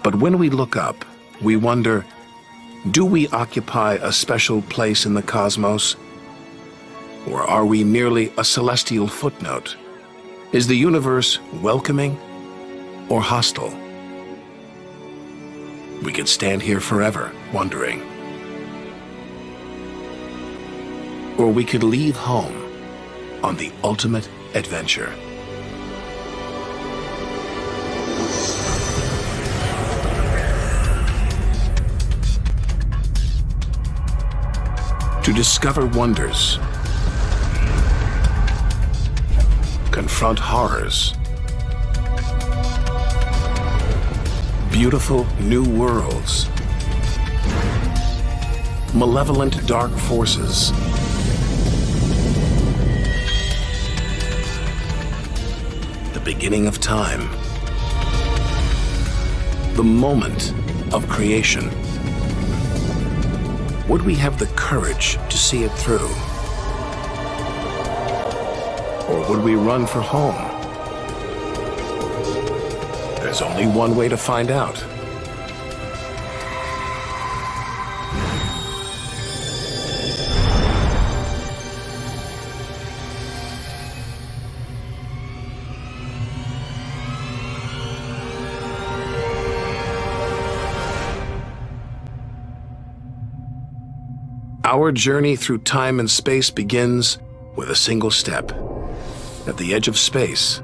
But when we look up, we wonder, do we occupy a special place in the cosmos? Or are we merely a celestial footnote? Is the universe welcoming or hostile? We could stand here forever wondering. Or we could leave home on the ultimate adventure. To discover wonders, confront horrors, beautiful new worlds, malevolent dark forces, the beginning of time, the moment of creation. Would we have the courage to see it through? Or would we run for home? There's only one way to find out. Our journey through time and space begins with a single step. At the edge of space,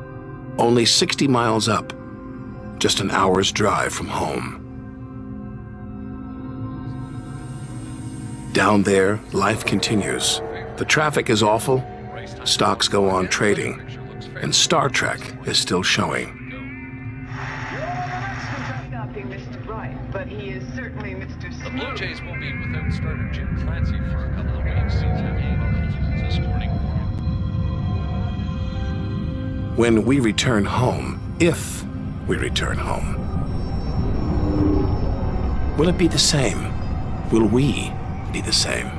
only 60 miles up, just an hour's drive from home. Down there, life continues. The traffic is awful, stocks go on trading, and Star Trek is still showing. The Blue Jays will be without starter Jim Clancy for a couple of weeks. He's having problems this morning. When we return home, if we return home, will it be the same? Will we be the same?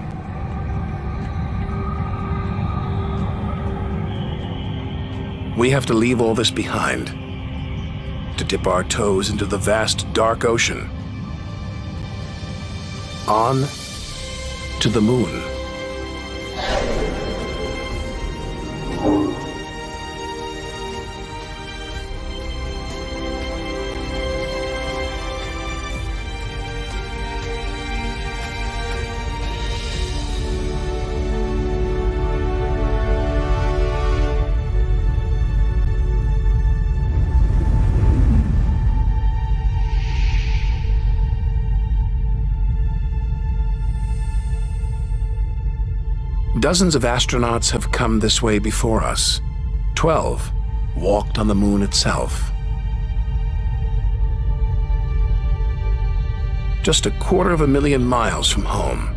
We have to leave all this behind, to dip our toes into the vast dark ocean. On to the moon. Dozens of astronauts have come this way before us. 12 walked on the moon itself. Just 250,000 miles from home.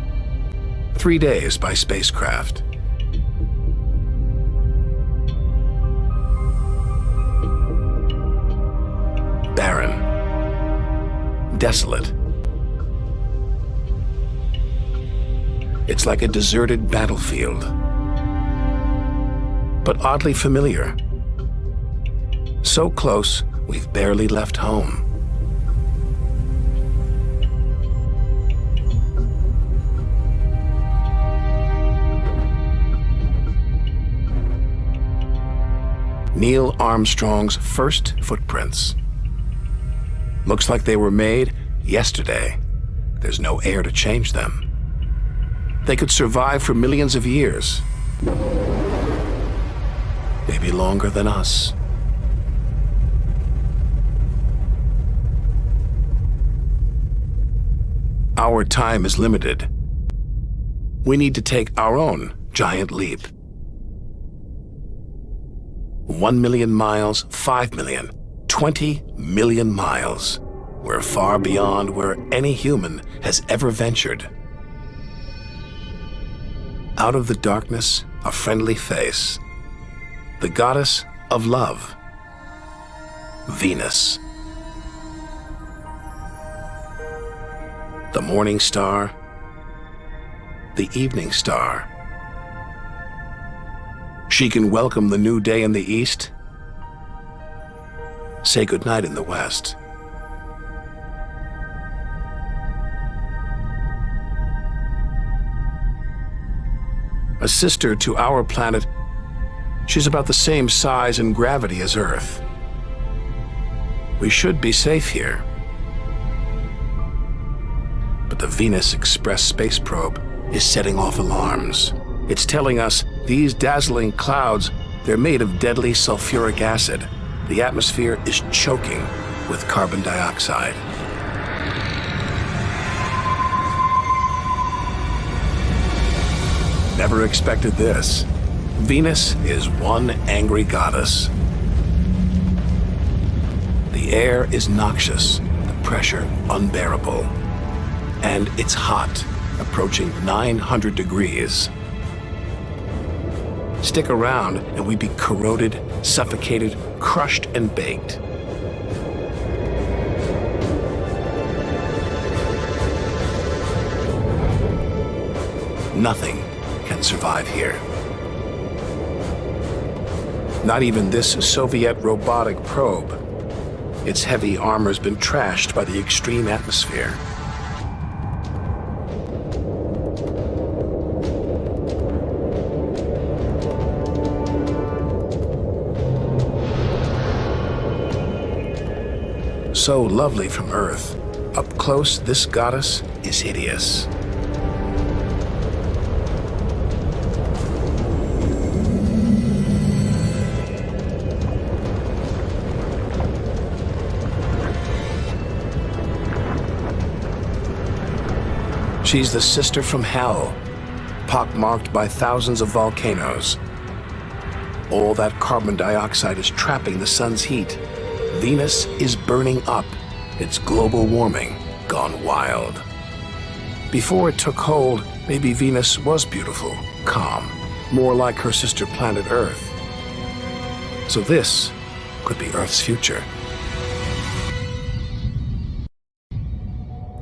3 days by spacecraft. Barren. Desolate. It's like a deserted battlefield, but oddly familiar. So close, we've barely left home. Neil Armstrong's first footprints. Looks like they were made yesterday. There's no air to change them. They could survive for millions of years. Maybe longer than us. Our time is limited. We need to take our own giant leap. 1 million miles, 5 million, 20 million miles. We're far beyond where any human has ever ventured. Out of the darkness, a friendly face. The goddess of love. Venus. The morning star. The evening star. She can welcome the new day in the east. Say goodnight in the west. a sister to our planet. She's about the same size and gravity as Earth. We should be safe here. But the Venus Express space probe is setting off alarms. It's telling us these dazzling clouds, they're made of deadly sulfuric acid. The atmosphere is choking with carbon dioxide. Never expected this. Venus is one angry goddess. The air is noxious, the pressure unbearable. And it's hot, approaching 900 degrees. Stick around and we'd be corroded, suffocated, crushed, and baked. Nothing can survive here. Not even this Soviet robotic probe. Its heavy armor's been trashed by the extreme atmosphere. So lovely from Earth, up close, this goddess is hideous. She's the sister from hell, pockmarked by thousands of volcanoes. All that carbon dioxide is trapping the sun's heat. Venus is burning up. It's global warming gone wild. Before it took hold, maybe Venus was beautiful, calm, more like her sister planet Earth. So this could be Earth's future.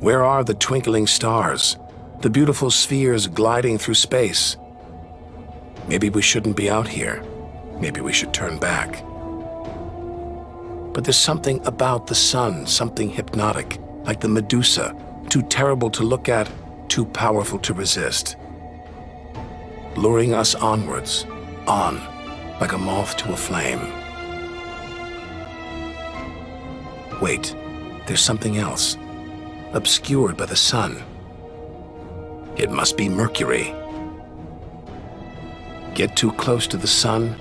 Where are the twinkling stars, the beautiful spheres gliding through space? Maybe we shouldn't be out here. Maybe we should turn back. But there's something about the sun, something hypnotic, like the Medusa, too terrible to look at, too powerful to resist. Luring us onwards, on, like a moth to a flame. Wait, there's something else, obscured by the sun. It must be Mercury. Get too close to the sun,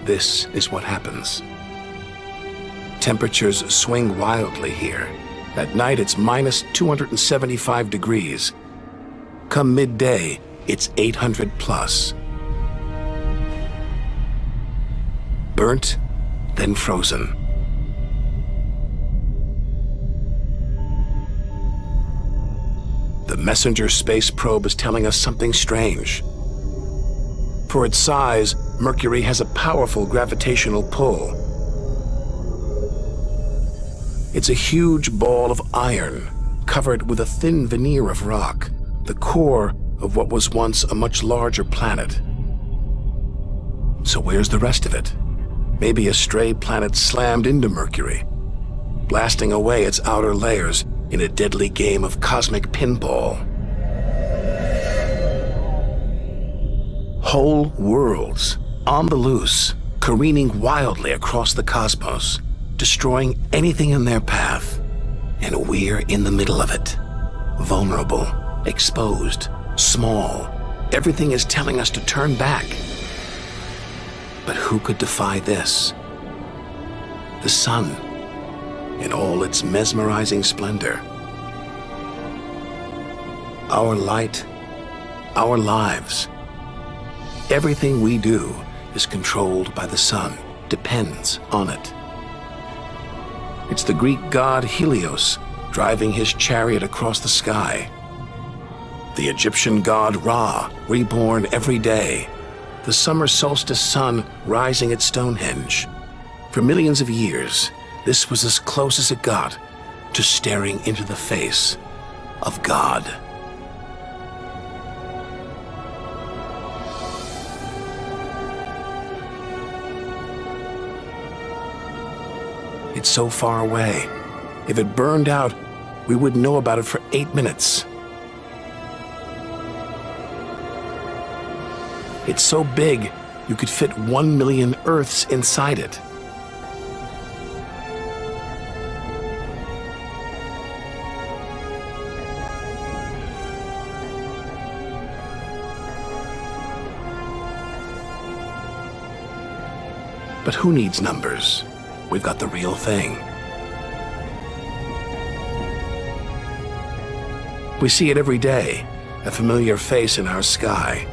this is what happens. Temperatures swing wildly here. At night, it's minus 275 degrees. Come midday, it's 800 plus. Burnt, then frozen. The Messenger space probe is telling us something strange. For its size, Mercury has a powerful gravitational pull. It's a huge ball of iron, covered with a thin veneer of rock, the core of what was once a much larger planet. So where's the rest of it? Maybe a stray planet slammed into Mercury, blasting away its outer layers in a deadly game of cosmic pinball. Whole worlds, on the loose, careening wildly across the cosmos, destroying anything in their path. And we're in the middle of it. Vulnerable, exposed, small. Everything is telling us to turn back. But who could defy this? The sun, in all its mesmerizing splendor. Our light, our lives. Everything we do is controlled by the sun, depends on it. It's the Greek god Helios driving his chariot across the sky. The Egyptian god Ra, reborn every day. The summer solstice sun rising at Stonehenge. For millions of years, this was as close as it got to staring into the face of God. It's so far away. If it burned out, we wouldn't know about it for 8 minutes. It's so big, you could fit 1 million Earths inside it. But who needs numbers? We've got the real thing. We see it every day, a familiar face in our sky.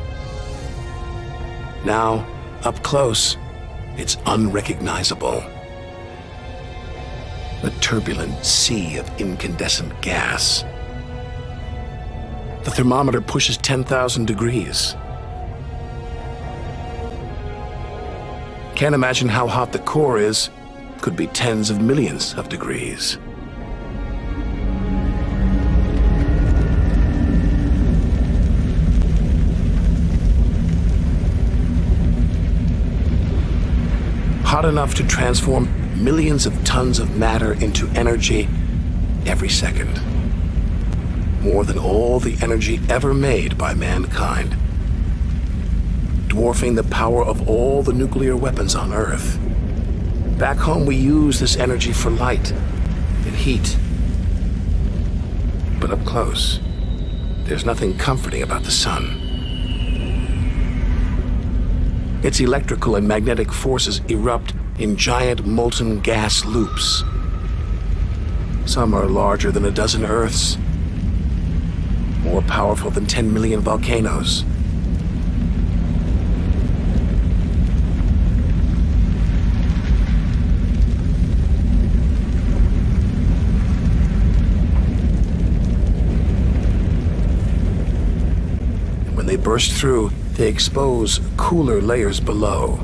Now, up close, it's unrecognizable. A turbulent sea of incandescent gas. The thermometer pushes 10,000 degrees. Can't imagine how hot the core is. Could be tens of millions of degrees. Hot enough to transform millions of tons of matter into energy every second. More than all the energy ever made by mankind. Dwarfing the power of all the nuclear weapons on Earth. Back home, we use this energy for light and heat. But up close, there's nothing comforting about the sun. Its electrical and magnetic forces erupt in giant molten gas loops. Some are larger than a dozen Earths, more powerful than 10 million volcanoes. When they burst through, they expose cooler layers below,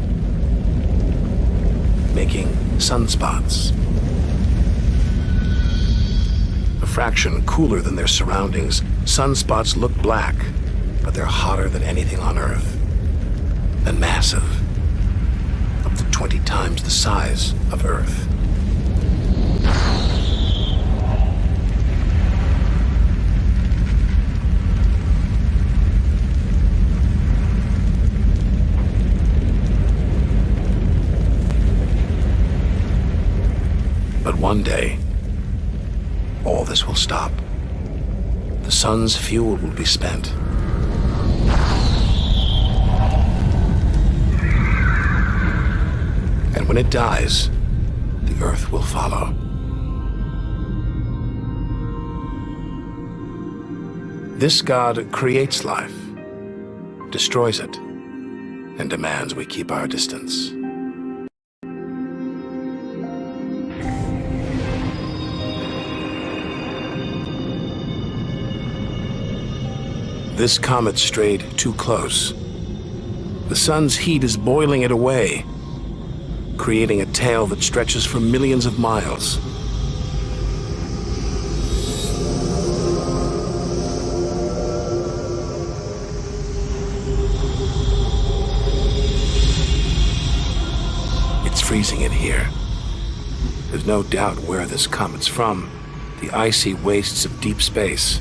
making sunspots. A fraction cooler than their surroundings, sunspots look black, but they're hotter than anything on Earth. And massive, up to 20 times the size of Earth. But one day, all this will stop. The sun's fuel will be spent. And when it dies, the Earth will follow. This God creates life, destroys it, and demands we keep our distance. This comet strayed too close. The sun's heat is boiling it away, creating a tail that stretches for millions of miles. It's freezing in here. There's no doubt where this comet's from, the icy wastes of deep space.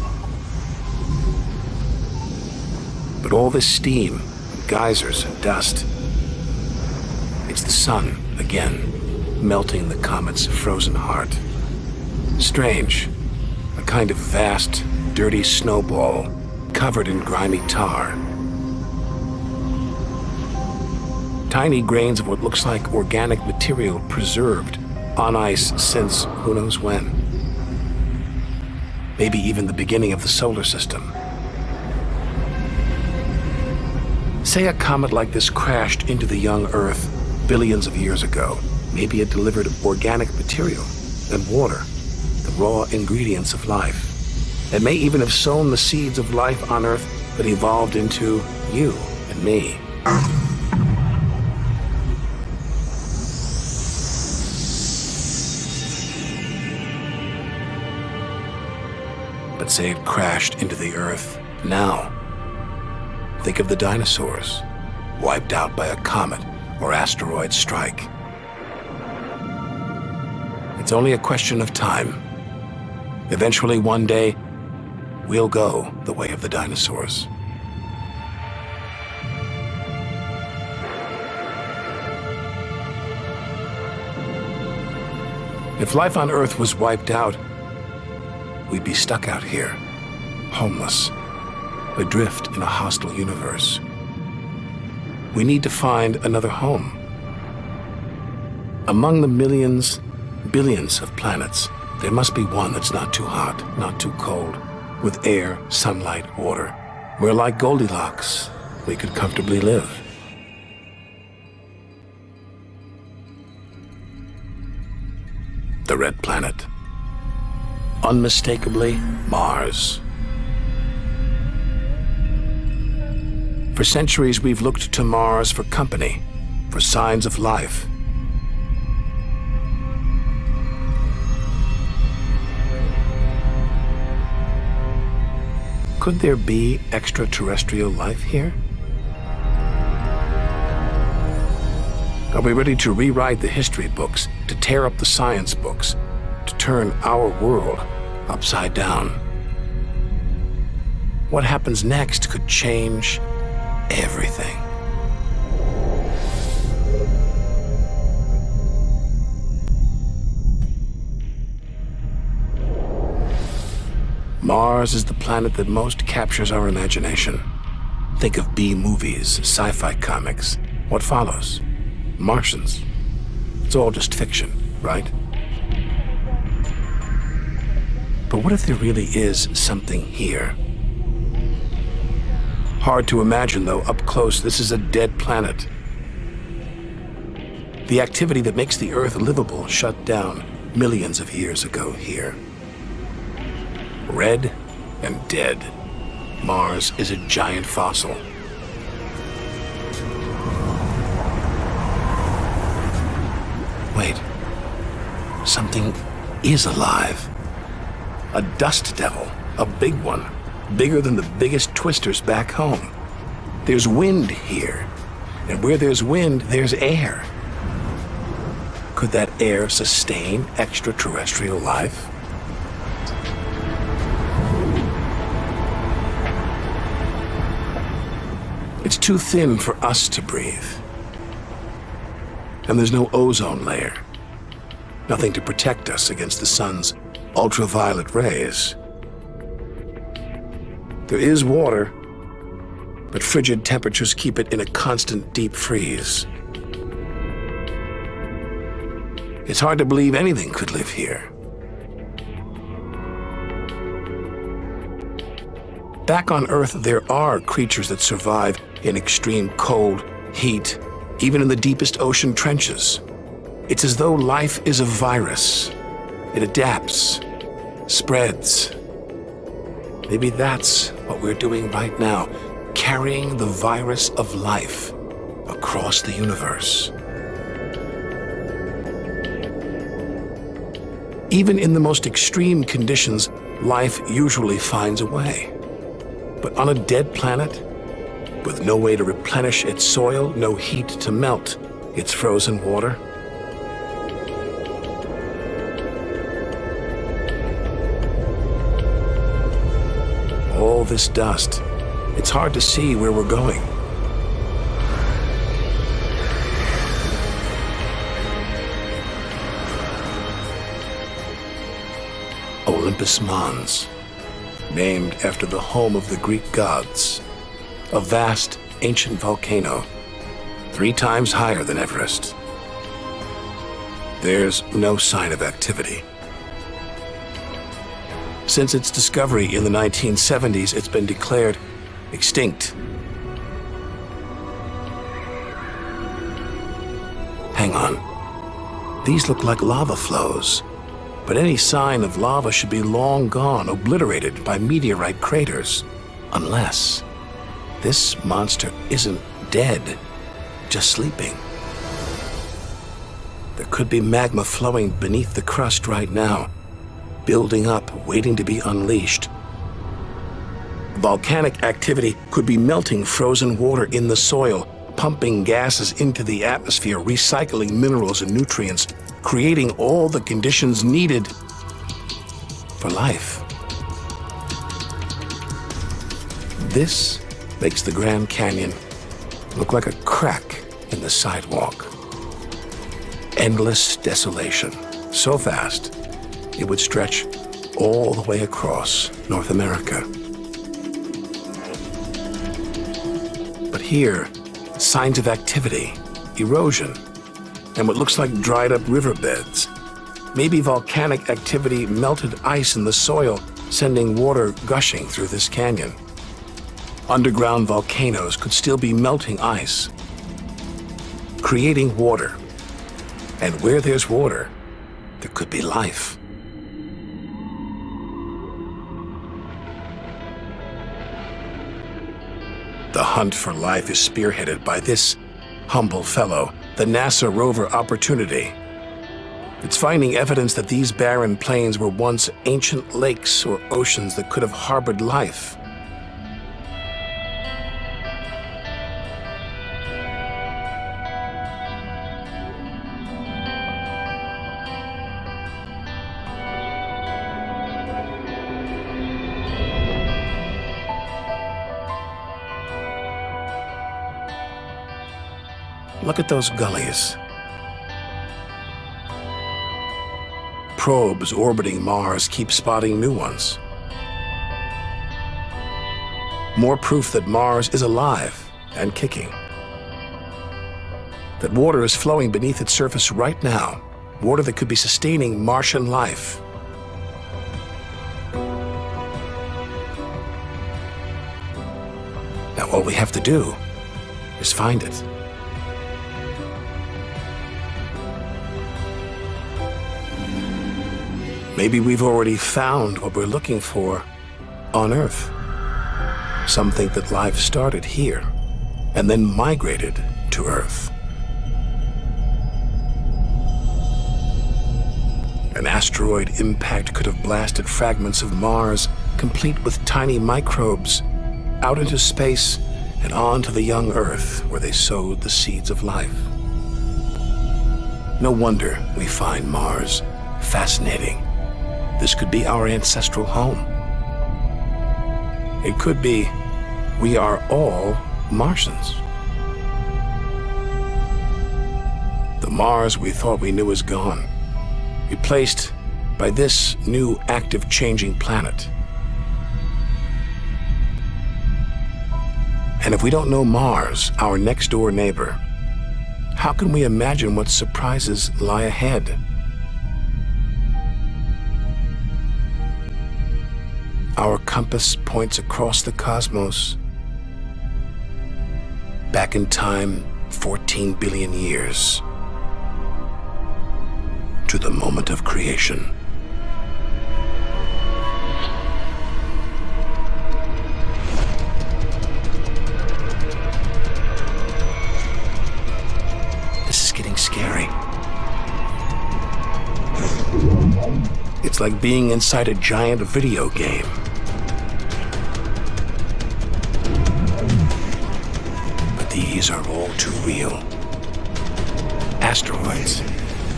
But all this steam, geysers and dust, it's the sun again, melting the comet's frozen heart. Strange, a kind of vast, dirty snowball covered in grimy tar. Tiny grains of what looks like organic material preserved on ice since who knows when. Maybe even the beginning of the solar system. Say a comet like this crashed into the young Earth billions of years ago. Maybe it delivered organic material and water, the raw ingredients of life. It may even have sown the seeds of life on Earth that evolved into you and me. But say it crashed into the Earth now. Think of the dinosaurs, wiped out by a comet or asteroid strike. It's only a question of time. Eventually, one day, we'll go the way of the dinosaurs. If life on Earth was wiped out, we'd be stuck out here, homeless, adrift in a hostile universe. We need to find another home. Among the millions, billions of planets, there must be one that's not too hot, not too cold, with air, sunlight, water, where, like Goldilocks, we could comfortably live. The Red Planet. Unmistakably, Mars. For centuries, we've looked to Mars for company, for signs of life. Could there be extraterrestrial life here? Are we ready to rewrite the history books, to tear up the science books, to turn our world upside down? What happens next could change everything. Mars is the planet that most captures our imagination. Think of B-movies, sci-fi comics. What follows? Martians. It's all just fiction, right? But what if there really is something here? Hard to imagine, though, up close. This is a dead planet. The activity that makes the Earth livable shut down millions of years ago here. Red and dead. Mars is a giant fossil. Wait. Something is alive. A dust devil. A big one. Bigger than the biggest twisters back home. There's wind here. And where there's wind, there's air. Could that air sustain extraterrestrial life? It's too thin for us to breathe. And there's no ozone layer. Nothing to protect us against the sun's ultraviolet rays. There is water, but frigid temperatures keep it in a constant deep freeze. It's hard to believe anything could live here. Back on Earth, there are creatures that survive in extreme cold, heat, even in the deepest ocean trenches. It's as though life is a virus. It adapts, spreads. Maybe that's what we're doing right now, carrying the virus of life across the universe. Even in the most extreme conditions, life usually finds a way. But on a dead planet, with no way to replenish its soil, no heat to melt its frozen water, all this dust, it's hard to see where we're going. Olympus Mons, named after the home of the Greek gods, a vast, ancient volcano, 3 times higher than Everest. There's no sign of activity. Since its discovery in the 1970s, it's been declared extinct. Hang on. These look like lava flows, but any sign of lava should be long gone, obliterated by meteorite craters, unless this monster isn't dead, just sleeping. There could be magma flowing beneath the crust right now, building up, waiting to be unleashed. Volcanic activity could be melting frozen water in the soil, pumping gases into the atmosphere, recycling minerals and nutrients, creating all the conditions needed for life. This makes the Grand Canyon look like a crack in the sidewalk. Endless desolation. so vast it would stretch all the way across North America. But here, signs of activity, erosion, and what looks like dried up riverbeds. Maybe volcanic activity melted ice in the soil, sending water gushing through this canyon. Underground volcanoes could still be melting ice, creating water. And where there's water, there could be life. The hunt for life is spearheaded by this humble fellow, the NASA rover Opportunity. It's finding evidence that these barren plains were once ancient lakes or oceans that could have harbored life. Look at those gullies. Probes orbiting Mars keep spotting new ones. More proof that Mars is alive and kicking. That water is flowing beneath its surface right now, water that could be sustaining Martian life. Now all we have to do is find it. Maybe we've already found what we're looking for on Earth. Some think that life started here and then migrated to Earth. An asteroid impact could have blasted fragments of Mars, complete with tiny microbes, out into space and on to the young Earth where they sowed the seeds of life. No wonder we find Mars fascinating. This could be our ancestral home. It could be we are all Martians. The Mars we thought we knew is gone, replaced by this new active changing planet. And if we don't know Mars, our next door neighbor, how can we imagine what surprises lie ahead? Our compass points across the cosmos, back in time 14 billion years, to the moment of creation. This is getting scary. It's like being inside a giant video game. But these are all too real. Asteroids,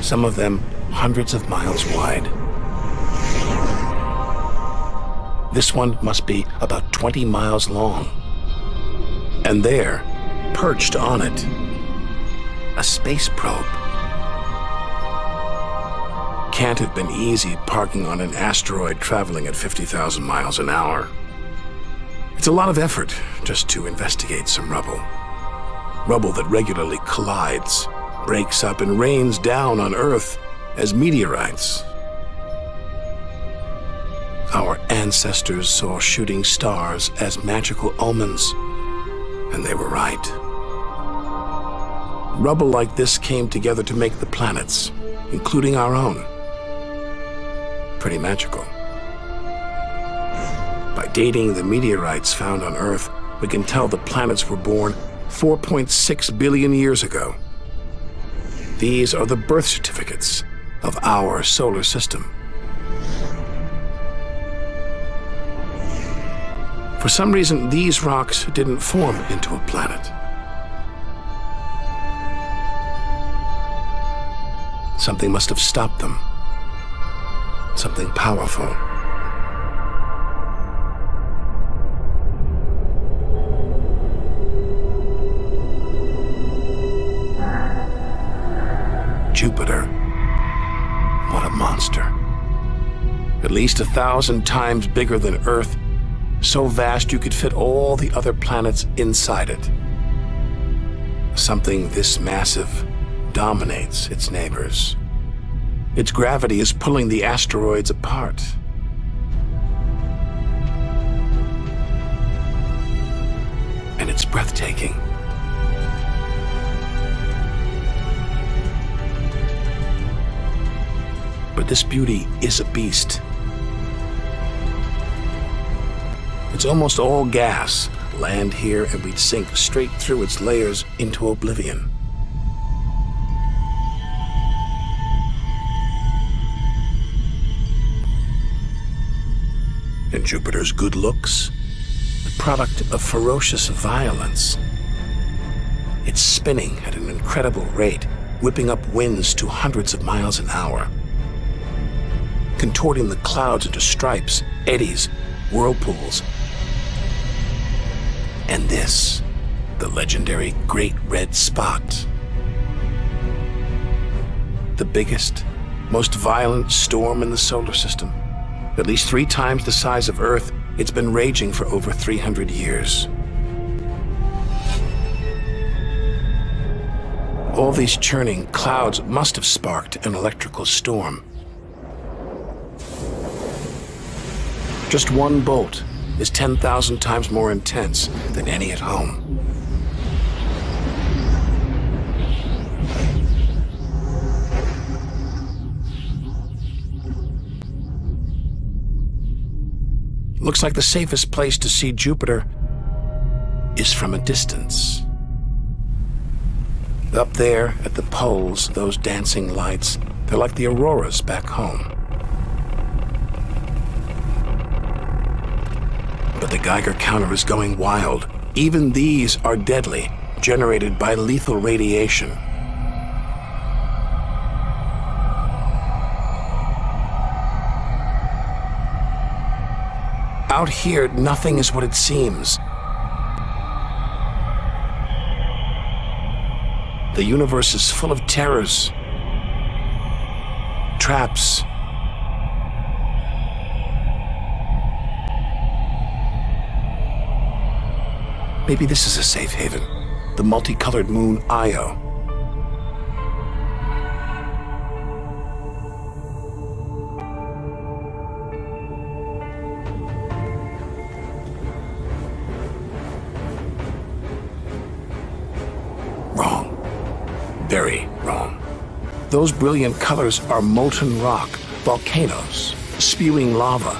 some of them hundreds of miles wide. This one must be about 20 miles long. And there, perched on it, a space probe. Can't have been easy parking on an asteroid traveling at 50,000 miles an hour. It's a lot of effort just to investigate some rubble. Rubble that regularly collides, breaks up, and rains down on Earth as meteorites. Our ancestors saw shooting stars as magical omens, and they were right. Rubble like this came together to make the planets, including our own. Pretty magical. By dating the meteorites found on Earth, we can tell the planets were born 4.6 billion years ago. These are the birth certificates of our solar system. For some reason, these rocks didn't form into a planet. Something must have stopped them. Something powerful. Jupiter. What a least 1,000 times bigger than Earth, so vast you could fit all the other planets inside it. Something this massive dominates its neighbors. Its gravity is pulling the asteroids apart. And it's breathtaking. But this beauty is a beast. It's almost all gas. Land here and we'd sink straight through its layers into oblivion. And Jupiter's good looks, the product of ferocious violence. It's spinning at an incredible rate, whipping up winds to hundreds of miles an hour, contorting the clouds into stripes, eddies, whirlpools. And this, the legendary Great Red Spot. The biggest, most violent storm in the solar system. At least 3 times the size of Earth, it's been raging for over 300 years. All these churning clouds must have sparked an electrical storm. Just one bolt is 10,000 times more intense than any at home. Looks like the safest place to see Jupiter is from a distance. Up there at the poles, those dancing lights, they're like the auroras back home. But the Geiger counter is going wild. Even these are deadly, generated by lethal radiation. Out here, nothing is what it seems. The universe is full of terrors, traps, maybe this is a safe haven, the multicolored moon Io. Wrong. Very wrong. Those brilliant colors are molten rock, volcanoes, spewing lava.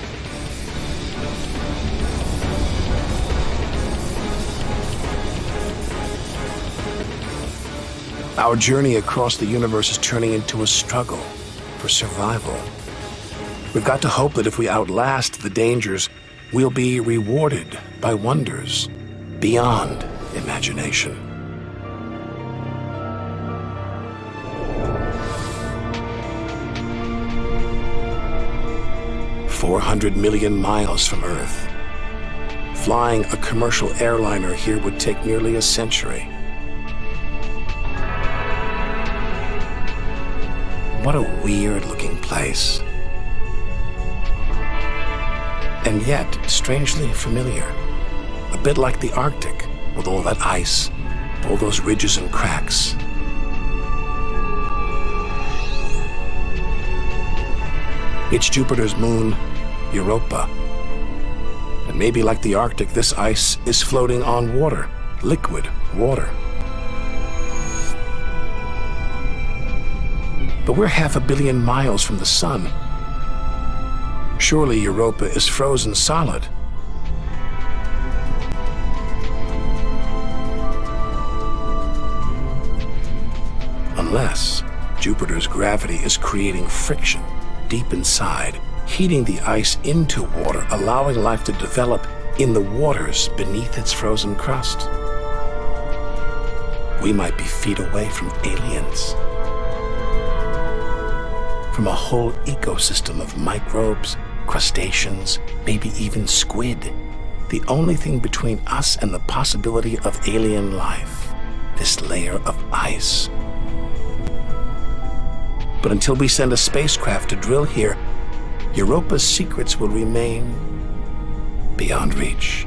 Our journey across the universe is turning into a struggle for survival. We've got to hope that if we outlast the dangers, we'll be rewarded by wonders beyond imagination. "400 million miles from Earth. Flying a commercial airliner here would take nearly a century. What a weird-looking place. And yet, strangely familiar. A bit like the Arctic, with all that ice, all those ridges and cracks. It's Jupiter's moon, Europa. And maybe like the Arctic, this ice is floating on water, liquid water. But we're 500 million miles from the sun. Surely Europa is frozen solid. Unless Jupiter's gravity is creating friction deep inside, heating the ice into water, allowing life to develop in the waters beneath its frozen crust. We might be feet away from aliens. From a whole ecosystem of microbes, crustaceans, maybe even squid. The only thing between us and the possibility of alien life, this layer of ice. But until we send a spacecraft to drill here, Europa's secrets will remain beyond reach.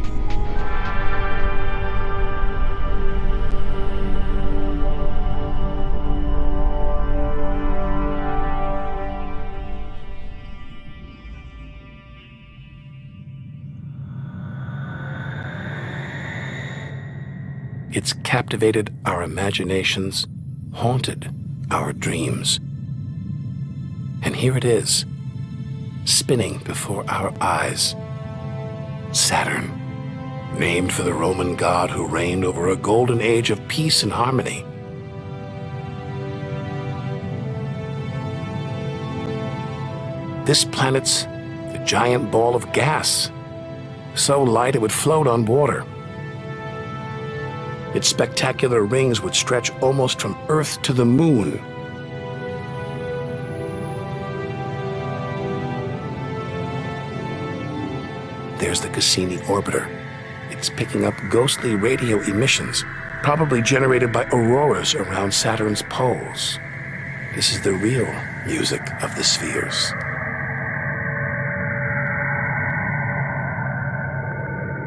It's captivated our imaginations, haunted our dreams. And here it is, spinning before our eyes. Saturn, named for the Roman god who reigned over a golden age of peace and harmony. This planet's a giant ball of gas, so light it would float on water. Its spectacular rings would stretch almost from Earth to the Moon. There's the Cassini orbiter. It's picking up ghostly radio emissions, probably generated by auroras around Saturn's poles. This is the real music of the spheres.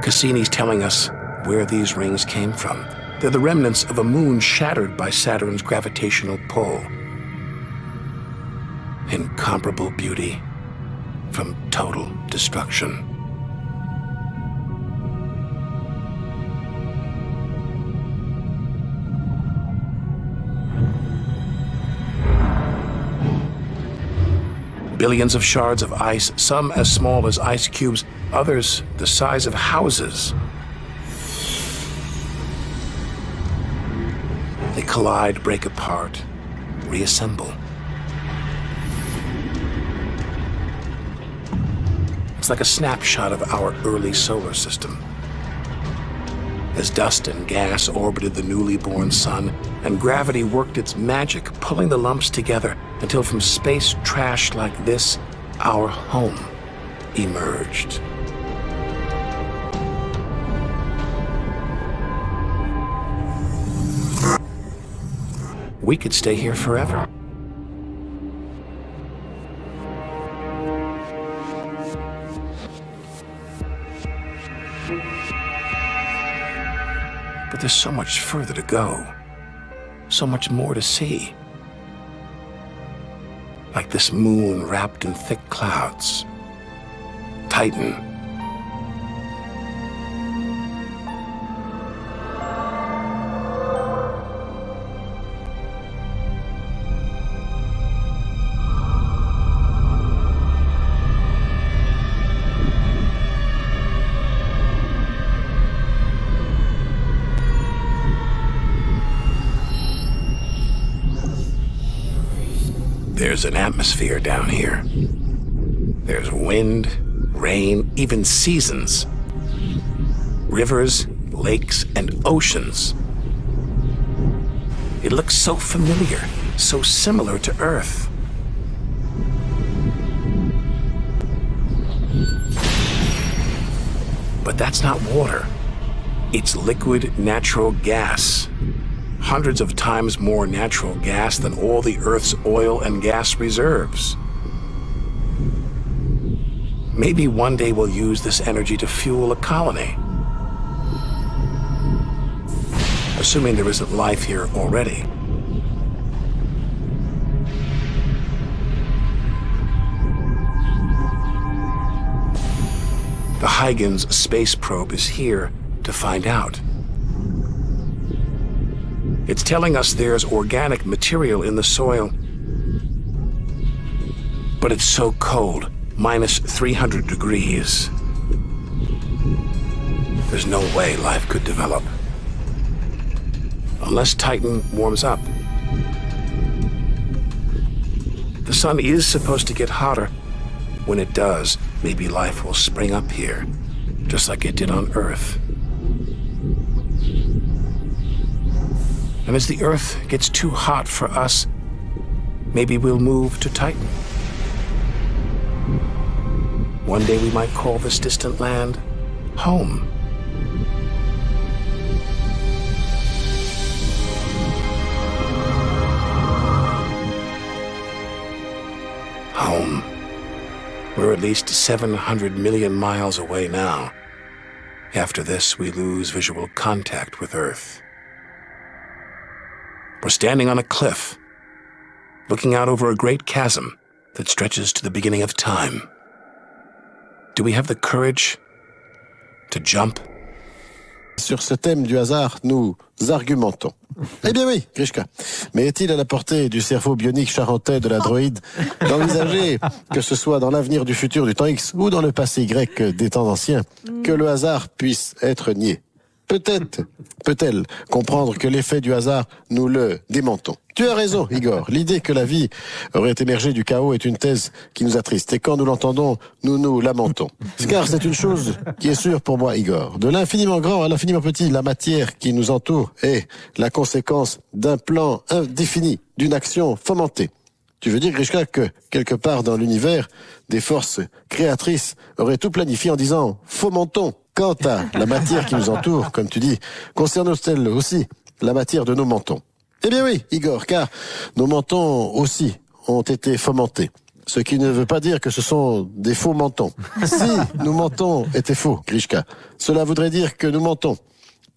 Cassini's telling us where these rings came from. They're the remnants of a moon shattered by Saturn's gravitational pull. Incomparable beauty from total destruction. Billions of shards of ice, some as small as ice cubes, others the size of houses. They collide, break apart, reassemble. It's like a snapshot of our early solar system. As dust and gas orbited the newly born sun, and gravity worked its magic, pulling the lumps together until from space trash like this, our home emerged. We could stay here forever. But there's so much further to go, so much more to see. Like this moon wrapped in thick clouds. Titan. There's an atmosphere down here. There's wind, rain, even seasons. Rivers, lakes, and oceans. It looks so familiar, so similar to Earth. But that's not water. It's liquid natural gas. Hundreds of times more natural gas than all the Earth's oil and gas reserves. Maybe one day we'll use this energy to fuel a colony. Assuming there isn't life here already. The Huygens space probe is here to find out. It's telling us there's organic material in the soil, but it's so cold, minus 300 degrees. There's no way life could develop. Unless Titan warms up. The sun is supposed to get hotter. When it does, maybe life will spring up here, just like it did on Earth. And as the Earth gets too hot for us, maybe we'll move to Titan. One day we might call this distant land home. Home, We're at least 700 million miles away now. After this, we lose visual contact with Earth. We're standing on a cliff, looking out over a great chasm that stretches to the beginning of time. Do we have the courage to jump? Sur ce thème du hasard, nous argumentons. Eh bien oui, Grishka. Mais est-il à la portée du cerveau bionique charentais de la droïde d'envisager, que ce soit dans l'avenir du futur du temps X ou dans le passé grec des temps anciens, que le hasard puisse être nié? Peut-être peut-elle comprendre que l'effet du hasard, nous le démentons. Tu as raison, Igor. L'idée que la vie aurait émergé du chaos est une thèse qui nous attriste. Et quand nous l'entendons, nous nous lamentons. Car c'est une chose qui est sûre pour moi, Igor. De l'infiniment grand à l'infiniment petit, la matière qui nous entoure est la conséquence d'un plan indéfini, d'une action fomentée. Tu veux dire, Grishka, que quelque part dans l'univers, des forces créatrices auraient tout planifié en disant « fomentons ». Quant à la matière qui nous entoure, comme tu dis, concerne-t-elle aussi la matière de nos mentons? Eh bien oui, Igor, car nos mentons aussi ont été fomentés. Ce qui ne veut pas dire que ce sont des faux mentons. Si nos mentons étaient faux, Grishka, cela voudrait dire que nous mentons.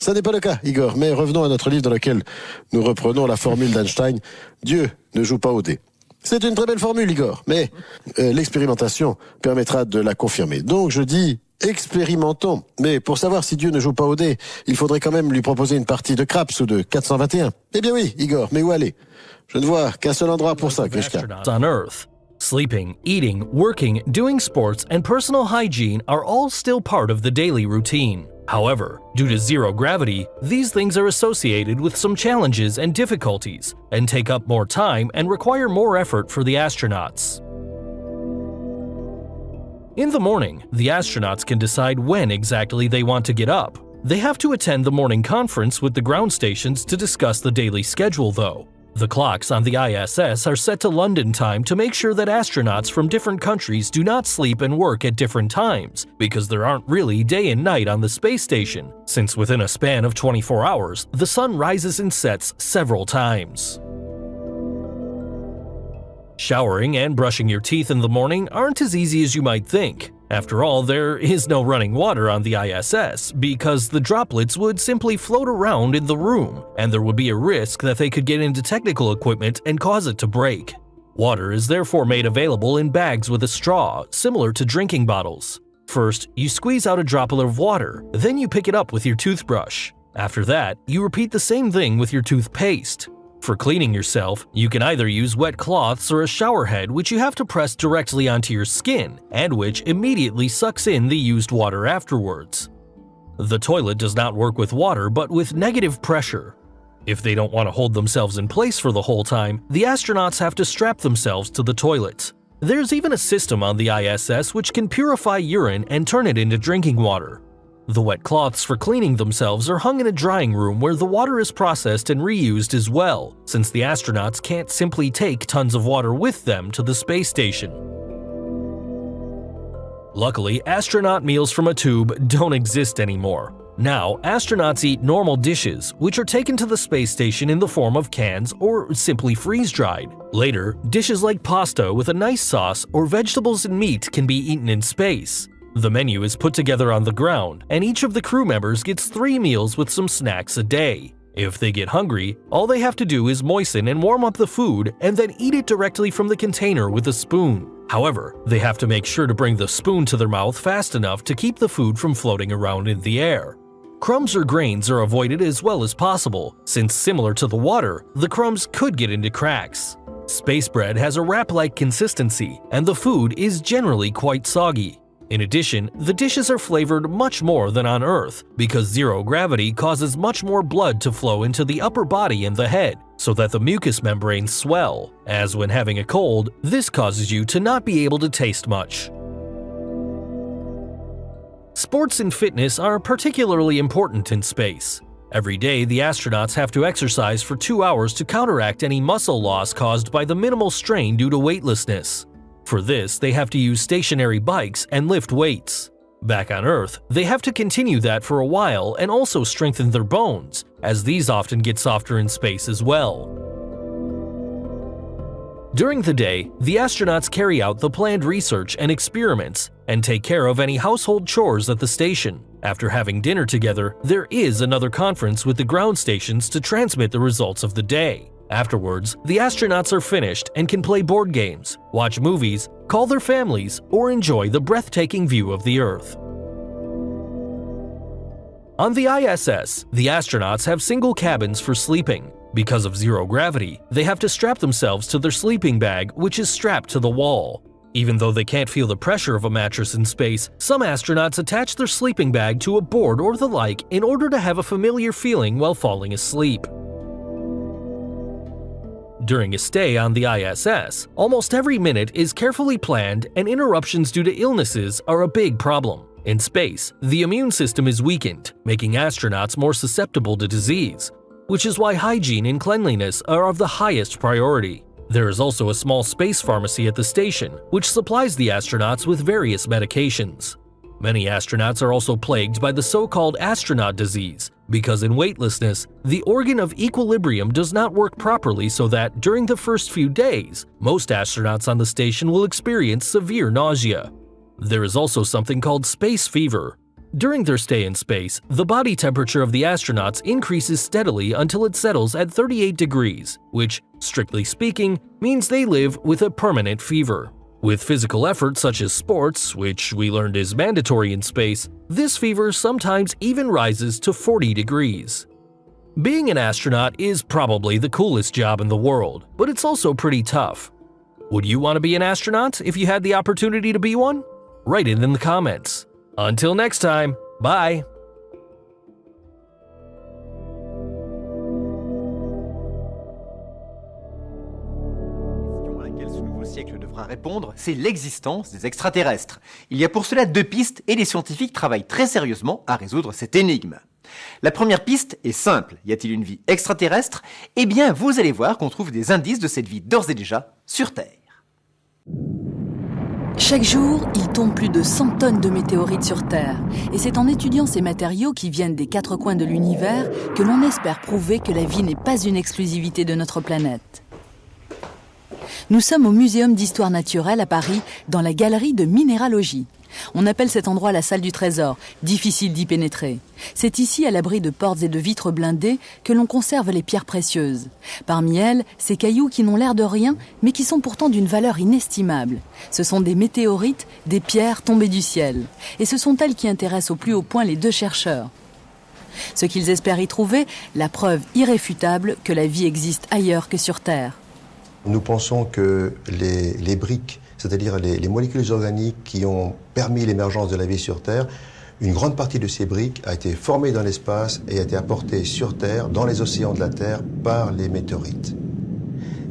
Ça n'est pas le cas, Igor, mais revenons à notre livre dans lequel nous reprenons la formule d'Einstein. Dieu ne joue pas au dé. C'est une très belle formule, Igor, mais l'expérimentation permettra de la confirmer. Donc je dis expérimentons. Mais pour savoir si Dieu ne joue pas au dé, il faudrait quand même lui proposer une partie de craps ou de 421. Eh bien oui, Igor, mais où aller? Je ne vois qu'un seul endroit pour ça, Grishka. On Earth. Sleeping, eating, working, doing sports, and personal hygiene are all still part of the daily routine. However, due to zero gravity, these things are associated with some challenges and difficulties, and take up more time and require more effort for the astronauts. In the morning, the astronauts can decide when exactly they want to get up. They have to attend the morning conference with the ground stations to discuss the daily schedule, though. The clocks on the ISS are set to London time to make sure that astronauts from different countries do not sleep and work at different times, because there aren't really day and night on the space station, since within a span of 24 hours, the sun rises and sets several times. Showering and brushing your teeth in the morning aren't as easy as you might think. After all, there is no running water on the ISS because the droplets would simply float around in the room, and there would be a risk that they could get into technical equipment and cause it to break. Water is therefore made available in bags with a straw, similar to drinking bottles. First, you squeeze out a droplet of water, then you pick it up with your toothbrush. After that, you repeat the same thing with your toothpaste. For cleaning yourself, you can either use wet cloths or a shower head which you have to press directly onto your skin, and which immediately sucks in the used water afterwards. The toilet does not work with water but with negative pressure. If they don't want to hold themselves in place for the whole time, the astronauts have to strap themselves to the toilet. There's even a system on the ISS which can purify urine and turn it into drinking water. The wet cloths for cleaning themselves are hung in a drying room where the water is processed and reused as well, since the astronauts can't simply take tons of water with them to the space station. Luckily, astronaut meals from a tube don't exist anymore. Now, astronauts eat normal dishes, which are taken to the space station in the form of cans or simply freeze-dried. Later, dishes like pasta with a nice sauce or vegetables and meat can be eaten in space. The menu is put together on the ground, and each of the crew members gets 3 meals with some snacks a day. If they get hungry, all they have to do is moisten and warm up the food and then eat it directly from the container with a spoon. However, they have to make sure to bring the spoon to their mouth fast enough to keep the food from floating around in the air. Crumbs or grains are avoided as well as possible, since similar to the water, the crumbs could get into cracks. Space bread has a wrap-like consistency, and the food is generally quite soggy. In addition, the dishes are flavored much more than on Earth, because zero gravity causes much more blood to flow into the upper body and the head, so that the mucous membranes swell, as when having a cold, this causes you to not be able to taste much. Sports and fitness are particularly important in space. Every day, the astronauts have to exercise for 2 hours to counteract any muscle loss caused by the minimal strain due to weightlessness. For this, they have to use stationary bikes and lift weights. Back on Earth, they have to continue that for a while and also strengthen their bones, as these often get softer in space as well. During the day, the astronauts carry out the planned research and experiments and take care of any household chores at the station. After having dinner together, there is another conference with the ground stations to transmit the results of the day. Afterwards, the astronauts are finished and can play board games, watch movies, call their families, or enjoy the breathtaking view of the Earth. On the ISS, the astronauts have single cabins for sleeping. Because of zero gravity, they have to strap themselves to their sleeping bag, which is strapped to the wall. Even though they can't feel the pressure of a mattress in space, some astronauts attach their sleeping bag to a board or the like in order to have a familiar feeling while falling asleep. During a stay on the ISS, almost every minute is carefully planned and interruptions due to illnesses are a big problem. In space, the immune system is weakened, making astronauts more susceptible to disease, which is why hygiene and cleanliness are of the highest priority. There is also a small space pharmacy at the station, which supplies the astronauts with various medications. Many astronauts are also plagued by the so-called astronaut disease, because in weightlessness, the organ of equilibrium does not work properly, so that during the first few days, most astronauts on the station will experience severe nausea. There is also something called space fever. During their stay in space, the body temperature of the astronauts increases steadily until it settles at 38 degrees, which, strictly speaking, means they live with a permanent fever. With physical effort such as sports, which we learned is mandatory in space, this fever sometimes even rises to 40 degrees. Being an astronaut is probably the coolest job in the world, but it's also pretty tough. Would you want to be an astronaut if you had the opportunity to be one? Write it in the comments. Until next time, bye! À laquelle ce nouveau siècle devra répondre, c'est l'existence des extraterrestres. Il y a pour cela deux pistes et les scientifiques travaillent très sérieusement à résoudre cette énigme. La première piste est simple. Y a-t-il une vie extraterrestre? Eh bien, vous allez voir qu'on trouve des indices de cette vie d'ores et déjà sur Terre. Chaque jour, il tombe plus de 100 tonnes de météorites sur Terre. Et c'est en étudiant ces matériaux qui viennent des quatre coins de l'univers que l'on espère prouver que la vie n'est pas une exclusivité de notre planète. Nous sommes au Muséum d'Histoire Naturelle à Paris, dans la galerie de minéralogie. On appelle cet endroit la salle du trésor, difficile d'y pénétrer. C'est ici, à l'abri de portes et de vitres blindées, que l'on conserve les pierres précieuses. Parmi elles, ces cailloux qui n'ont l'air de rien, mais qui sont pourtant d'une valeur inestimable. Ce sont des météorites, des pierres tombées du ciel. Et ce sont elles qui intéressent au plus haut point les deux chercheurs. Ce qu'ils espèrent y trouver, la preuve irréfutable que la vie existe ailleurs que sur Terre. Nous pensons que les briques, c'est-à-dire les molécules organiques qui ont permis l'émergence de la vie sur Terre, une grande partie de ces briques a été formée dans l'espace et a été apportée sur Terre, dans les océans de la Terre, par les météorites.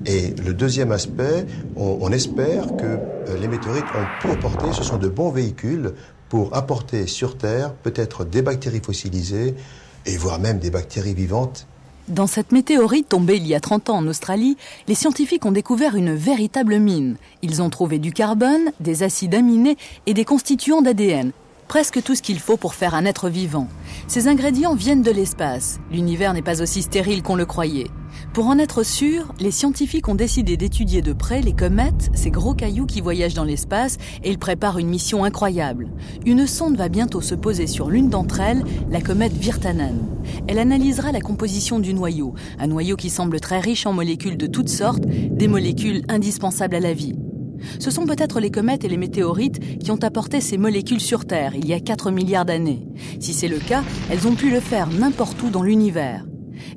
Et le deuxième aspect, on espère que les météorites ont pu apporter, ce sont de bons véhicules pour apporter sur Terre peut-être des bactéries fossilisées et voire même des bactéries vivantes. Dans cette météorite tombée il y a 30 ans en Australie, les scientifiques ont découvert une véritable mine. Ils ont trouvé du carbone, des acides aminés et des constituants d'ADN. Presque tout ce qu'il faut pour faire un être vivant. Ces ingrédients viennent de l'espace. L'univers n'est pas aussi stérile qu'on le croyait. Pour en être sûr, les scientifiques ont décidé d'étudier de près les comètes, ces gros cailloux qui voyagent dans l'espace, et ils préparent une mission incroyable. Une sonde va bientôt se poser sur l'une d'entre elles, la comète Virtanen. Elle analysera la composition du noyau, un noyau qui semble très riche en molécules de toutes sortes, des molécules indispensables à la vie. Ce sont peut-être les comètes et les météorites qui ont apporté ces molécules sur Terre il y a 4 milliards d'années. Si c'est le cas, elles ont pu le faire n'importe où dans l'univers.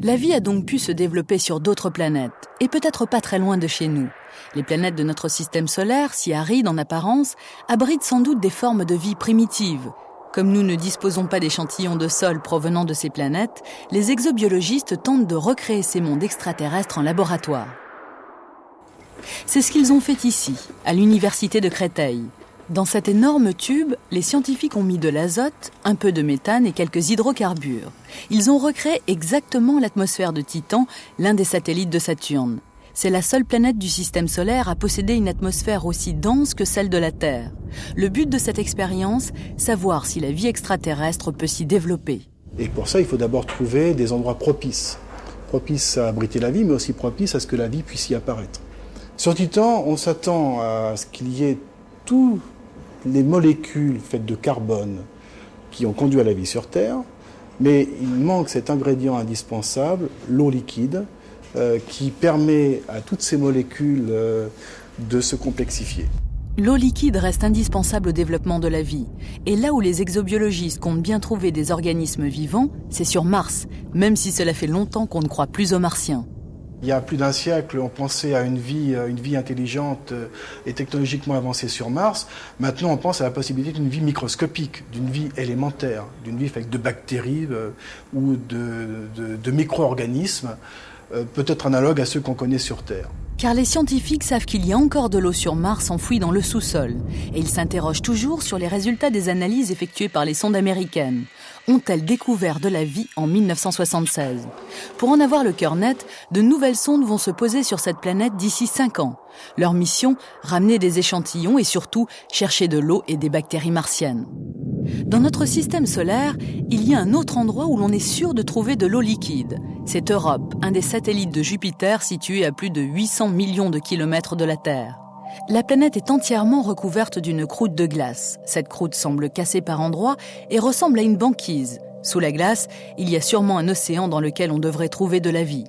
La vie a donc pu se développer sur d'autres planètes, et peut-être pas très loin de chez nous. Les planètes de notre système solaire, si arides en apparence, abritent sans doute des formes de vie primitives. Comme nous ne disposons pas d'échantillons de sol provenant de ces planètes, les exobiologistes tentent de recréer ces mondes extraterrestres en laboratoire. C'est ce qu'ils ont fait ici, à l'université de Créteil. Dans cet énorme tube, les scientifiques ont mis de l'azote, un peu de méthane et quelques hydrocarbures. Ils ont recréé exactement l'atmosphère de Titan, l'un des satellites de Saturne. C'est la seule planète du système solaire à posséder une atmosphère aussi dense que celle de la Terre. Le but de cette expérience, savoir si la vie extraterrestre peut s'y développer. Et pour ça, il faut d'abord trouver des endroits propices. Propices à abriter la vie, mais aussi propices à ce que la vie puisse y apparaître. Sur Titan, on s'attend à ce qu'il y ait toutes les molécules faites de carbone qui ont conduit à la vie sur Terre, mais il manque cet ingrédient indispensable, l'eau liquide, qui permet à toutes ces molécules de se complexifier. L'eau liquide reste indispensable au développement de la vie. Et là où les exobiologistes comptent bien trouver des organismes vivants, c'est sur Mars, même si cela fait longtemps qu'on ne croit plus aux Martiens. Il y a plus d'un siècle, on pensait à une vie intelligente et technologiquement avancée sur Mars. Maintenant, on pense à la possibilité d'une vie microscopique, d'une vie élémentaire, d'une vie faite de bactéries ou de micro-organismes, peut-être analogues à ceux qu'on connaît sur Terre. Car les scientifiques savent qu'il y a encore de l'eau sur Mars enfouie dans le sous-sol. Et ils s'interrogent toujours sur les résultats des analyses effectuées par les sondes américaines. Ont-elles découvert de la vie en 1976 ? Pour en avoir le cœur net, de nouvelles sondes vont se poser sur cette planète d'ici 5 ans. Leur mission, ramener des échantillons et surtout chercher de l'eau et des bactéries martiennes. Dans notre système solaire, il y a un autre endroit où l'on est sûr de trouver de l'eau liquide. C'est Europe, un des satellites de Jupiter situé à plus de 800 millions de kilomètres de la Terre. La planète est entièrement recouverte d'une croûte de glace. Cette croûte semble cassée par endroits et ressemble à une banquise. Sous la glace, il y a sûrement un océan dans lequel on devrait trouver de la vie.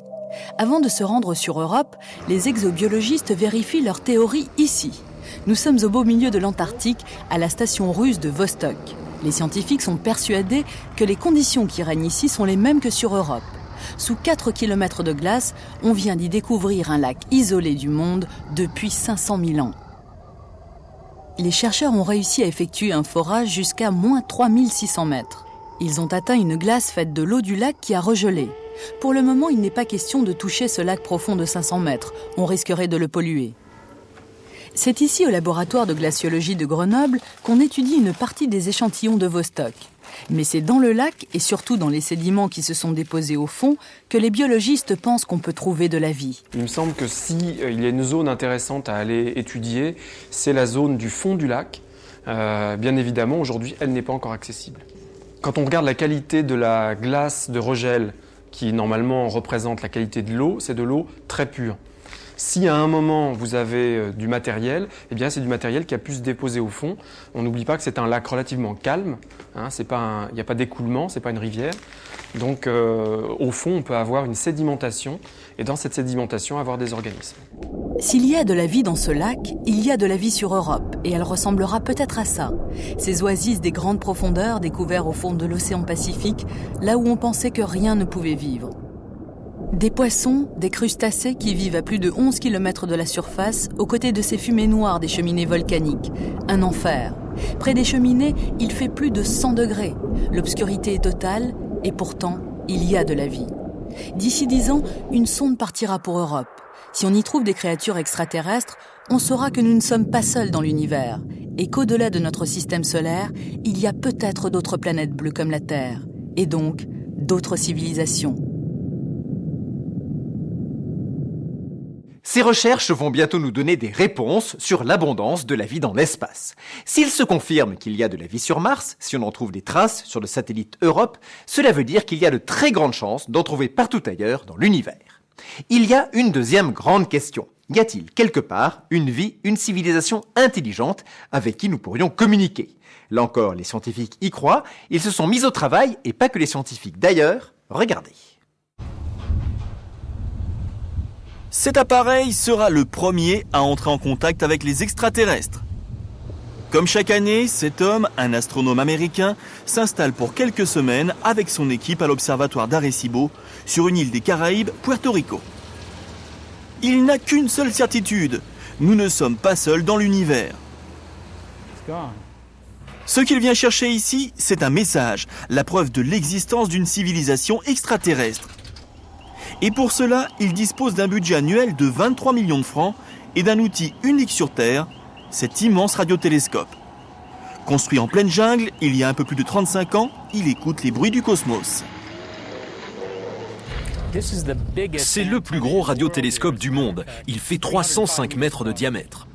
Avant de se rendre sur Europe, les exobiologistes vérifient leur théorie ici. Nous sommes au beau milieu de l'Antarctique, à la station russe de Vostok. Les scientifiques sont persuadés que les conditions qui règnent ici sont les mêmes que sur Europe. Sous 4 km de glace, on vient d'y découvrir un lac isolé du monde depuis 500 000 ans. Les chercheurs ont réussi à effectuer un forage jusqu'à moins 3600 mètres. Ils ont atteint une glace faite de l'eau du lac qui a regelé. Pour le moment, il n'est pas question de toucher ce lac profond de 500 mètres. On risquerait de le polluer. C'est ici, au laboratoire de glaciologie de Grenoble, qu'on étudie une partie des échantillons de Vostok. Mais c'est dans le lac, et surtout dans les sédiments qui se sont déposés au fond, que les biologistes pensent qu'on peut trouver de la vie. Il me semble que s'il y a une zone intéressante à aller étudier, c'est la zone du fond du lac. Bien évidemment, aujourd'hui, elle n'est pas encore accessible. Quand on regarde la qualité de la glace de regel, qui normalement représente la qualité de l'eau, c'est de l'eau très pure. Si à un moment vous avez du matériel, eh bien c'est du matériel qui a pu se déposer au fond. On n'oublie pas que c'est un lac relativement calme, hein, il n'y a pas d'écoulement, c'est pas une rivière. Donc au fond on peut avoir une sédimentation et dans cette sédimentation avoir des organismes. S'il y a de la vie dans ce lac, il y a de la vie sur Europe et elle ressemblera peut-être à ça. Ces oasis des grandes profondeurs découvertes au fond de l'océan Pacifique, là où on pensait que rien ne pouvait vivre. Des poissons, des crustacés qui vivent à plus de 11 km de la surface, aux côtés de ces fumées noires des cheminées volcaniques. Un enfer. Près des cheminées, il fait plus de 100 degrés. L'obscurité est totale et pourtant, il y a de la vie. D'ici 10 ans, une sonde partira pour Europe. Si on y trouve des créatures extraterrestres, on saura que nous ne sommes pas seuls dans l'univers et qu'au-delà de notre système solaire, il y a peut-être d'autres planètes bleues comme la Terre et donc d'autres civilisations. Ces recherches vont bientôt nous donner des réponses sur l'abondance de la vie dans l'espace. S'il se confirme qu'il y a de la vie sur Mars, si on en trouve des traces sur le satellite Europe, cela veut dire qu'il y a de très grandes chances d'en trouver partout ailleurs dans l'univers. Il y a une deuxième grande question. Y a-t-il quelque part une vie, une civilisation intelligente avec qui nous pourrions communiquer ? Là encore, les scientifiques y croient, ils se sont mis au travail et pas que les scientifiques d'ailleurs. Regardez. Cet appareil sera le premier à entrer en contact avec les extraterrestres. Comme chaque année, cet homme, un astronome américain, s'installe pour quelques semaines avec son équipe à l'observatoire d'Arecibo, sur une île des Caraïbes, Puerto Rico. Il n'a qu'une seule certitude, nous ne sommes pas seuls dans l'univers. Ce qu'il vient chercher ici, c'est un message, la preuve de l'existence d'une civilisation extraterrestre. Et pour cela, il dispose d'un budget annuel de 23 millions de francs et d'un outil unique sur Terre, cet immense radiotélescope. Construit en pleine jungle, il y a un peu plus de 35 ans, il écoute les bruits du cosmos. C'est le plus gros radiotélescope du monde. Il fait 305 mètres de diamètre.